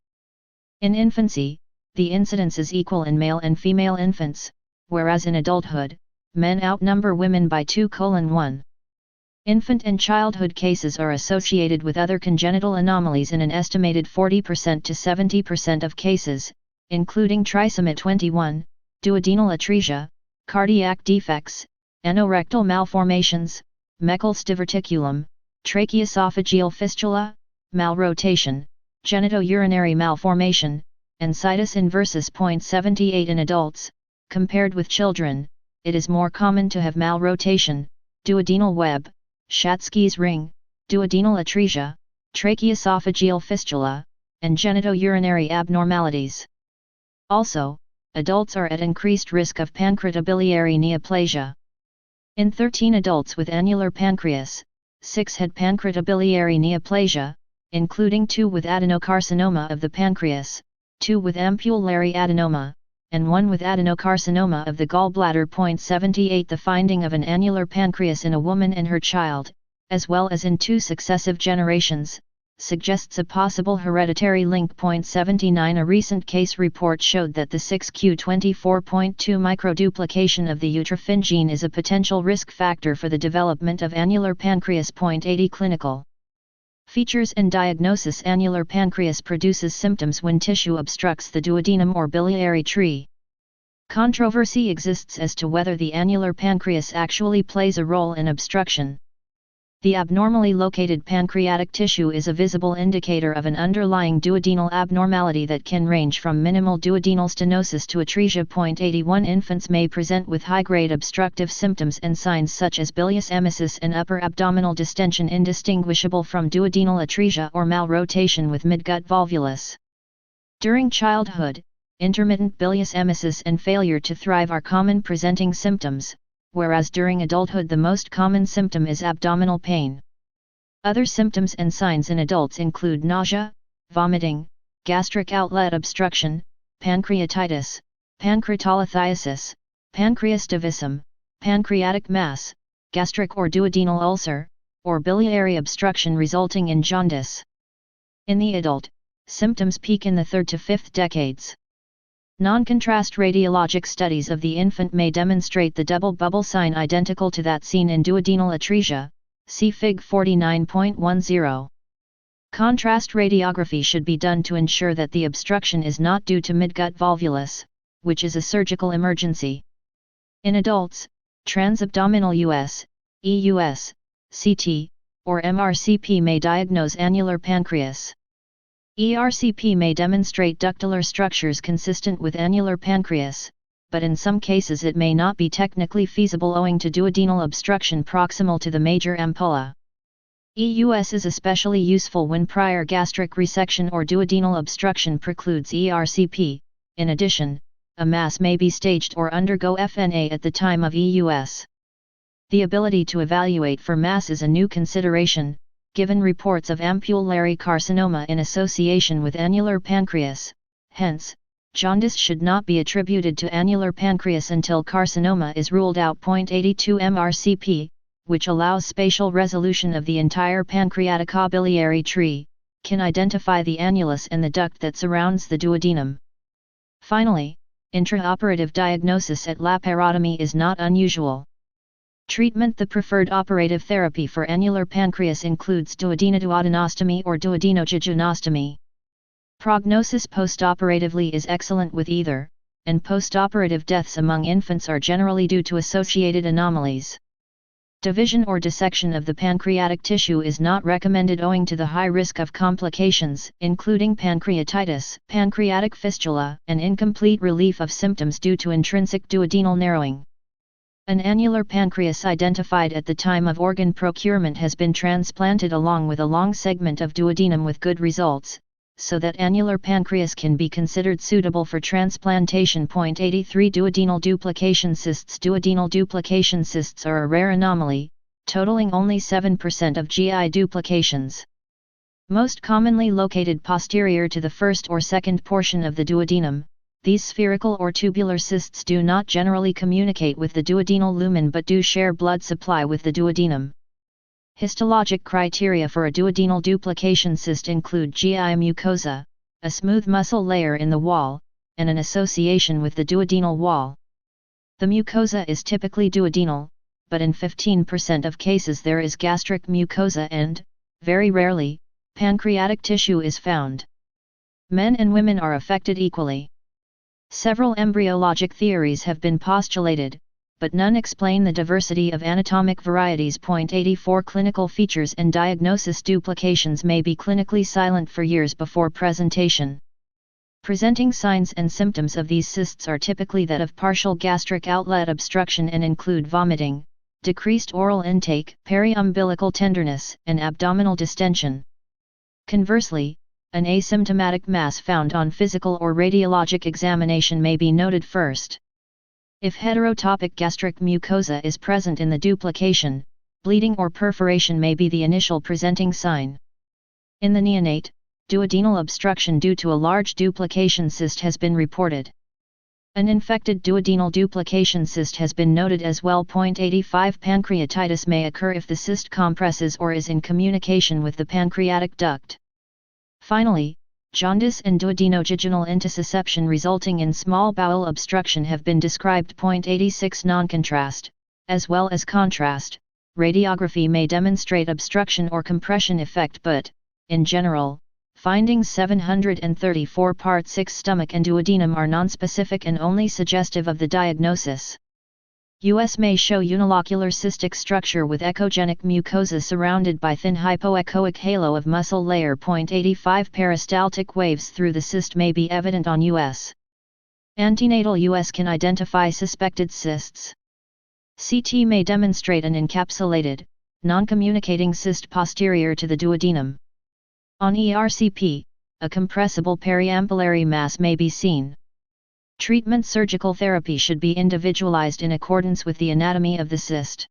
In infancy, the incidence is equal in male and female infants, whereas in adulthood, men outnumber women by 2:1. Infant and childhood cases are associated with other congenital anomalies in an estimated 40% to 70% of cases, including trisomy 21, duodenal atresia, cardiac defects, anorectal malformations, Meckel's diverticulum, tracheoesophageal fistula, malrotation, genitourinary malformation, and situs inversus. 78 In adults, compared with children, it is more common to have malrotation, duodenal web, Schatzki's ring, duodenal atresia, tracheoesophageal fistula, and genitourinary abnormalities. Also, adults are at increased risk of pancreatobiliary neoplasia. In 13 adults with annular pancreas, 6 had pancreatobiliary neoplasia, including 2 with adenocarcinoma of the pancreas, 2 with ampullary adenoma, and 1 with adenocarcinoma of the gallbladder. 78 The finding of an annular pancreas in a woman and her child, as well as in 2 successive generations, suggests a possible hereditary link. 79 A recent case report showed that the 6q24.2 microduplication of the utrophin gene is a potential risk factor for the development of annular pancreas. 80 Clinical features and diagnosis. Annular pancreas produces symptoms when tissue obstructs the duodenum or biliary tree. Controversy exists as to whether the annular pancreas actually plays a role in obstruction. The abnormally located pancreatic tissue is a visible indicator of an underlying duodenal abnormality that can range from minimal duodenal stenosis to atresia. 81 Infants may present with high-grade obstructive symptoms and signs such as bilious emesis and upper abdominal distension indistinguishable from duodenal atresia or malrotation with midgut volvulus. During childhood, intermittent bilious emesis and failure to thrive are common presenting symptoms, whereas during adulthood the most common symptom is abdominal pain. Other symptoms and signs in adults include nausea, vomiting, gastric outlet obstruction, pancreatitis, pancreatolithiasis, pancreas divissum, pancreatic mass, gastric or duodenal ulcer, or biliary obstruction resulting in jaundice. In the adult, symptoms peak in the 3rd to 5th decades. Non-contrast radiologic studies of the infant may demonstrate the double bubble sign identical to that seen in duodenal atresia, see Fig 49.10. Contrast radiography should be done to ensure that the obstruction is not due to midgut volvulus, which is a surgical emergency. In adults, transabdominal US, EUS, CT, or MRCP may diagnose annular pancreas. ERCP may demonstrate ductular structures consistent with annular pancreas, but in some cases it may not be technically feasible owing to duodenal obstruction proximal to the major ampulla. EUS is especially useful when prior gastric resection or duodenal obstruction precludes ERCP. In addition, a mass may be staged or undergo FNA at the time of EUS. The ability to evaluate for mass is a new consideration, given reports of ampullary carcinoma in association with annular pancreas. Hence, jaundice should not be attributed to annular pancreas until carcinoma is ruled out. 82 MRCP, which allows spatial resolution of the entire pancreaticobiliary tree, can identify the annulus and the duct that surrounds the duodenum. Finally, intraoperative diagnosis at laparotomy is not unusual. Treatment: the preferred operative therapy for annular pancreas includes duodeноstomy or duodenojejunectomy. Prognosis postoperatively is excellent with either, and postoperative deaths among infants are generally due to associated anomalies. Division or dissection of the pancreatic tissue is not recommended owing to the high risk of complications, including pancreatitis, pancreatic fistula, and incomplete relief of symptoms due to intrinsic duodenal narrowing. An annular pancreas identified at the time of organ procurement has been transplanted along with a long segment of duodenum with good results, so that annular pancreas can be considered suitable for transplantation. 83 Duodenal duplication cysts. Duodenal duplication cysts are a rare anomaly, totaling only 7% of GI duplications. Most commonly located posterior to the first or second portion of the duodenum, these spherical or tubular cysts do not generally communicate with the duodenal lumen but do share blood supply with the duodenum. Histologic criteria for a duodenal duplication cyst include GI mucosa, a smooth muscle layer in the wall, and an association with the duodenal wall. The mucosa is typically duodenal, but in 15% of cases there is gastric mucosa and, very rarely, pancreatic tissue is found. Men and women are affected equally. Several embryologic theories have been postulated, but none explain the diversity of anatomic varieties. 84 Clinical features and diagnosis. Duplications may be clinically silent for years before presentation. Presenting signs and symptoms of these cysts are typically that of partial gastric outlet obstruction and include vomiting, decreased oral intake, periumbilical tenderness, and abdominal distension. Conversely, an asymptomatic mass found on physical or radiologic examination may be noted first. If heterotopic gastric mucosa is present in the duplication, bleeding or perforation may be the initial presenting sign. In the neonate, duodenal obstruction due to a large duplication cyst has been reported. An infected duodenal duplication cyst has been noted as well. 85 Pancreatitis may occur if the cyst compresses or is in communication with the pancreatic duct. Finally, jaundice and duodenojejunal intussusception resulting in small bowel obstruction have been described. 86 Non-contrast, as well as contrast, radiography may demonstrate obstruction or compression effect but, in general, findings 734 Part 6 Stomach and duodenum are nonspecific and only suggestive of the diagnosis. US may show unilocular cystic structure with echogenic mucosa surrounded by thin hypoechoic halo of muscle layer. 85 Peristaltic waves through the cyst may be evident on US. Antenatal US can identify suspected cysts. CT may demonstrate an encapsulated, non-communicating cyst posterior to the duodenum. On ERCP, a compressible periampullary mass may be seen. Treatment: surgical therapy should be individualized in accordance with the anatomy of the cyst.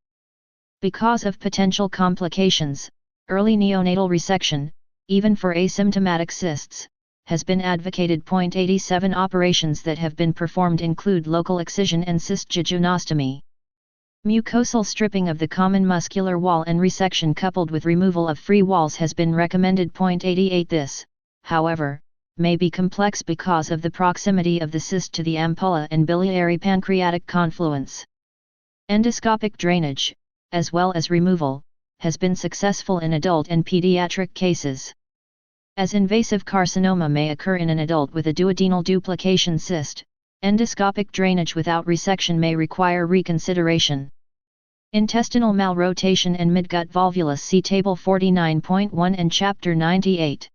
Because of potential complications, early neonatal resection, even for asymptomatic cysts, has been advocated. 87 Operations that have been performed include local excision and cyst jejunostomy. Mucosal stripping of the common muscular wall and resection coupled with removal of free walls has been recommended. 88 This, however, may be complex because of the proximity of the cyst to the ampulla and biliary pancreatic confluence. Endoscopic drainage, as well as removal, has been successful in adult and pediatric cases. As invasive carcinoma may occur in an adult with a duodenal duplication cyst, endoscopic drainage without resection may require reconsideration. Intestinal malrotation and midgut volvulus, see Table 49.1 and Chapter 98.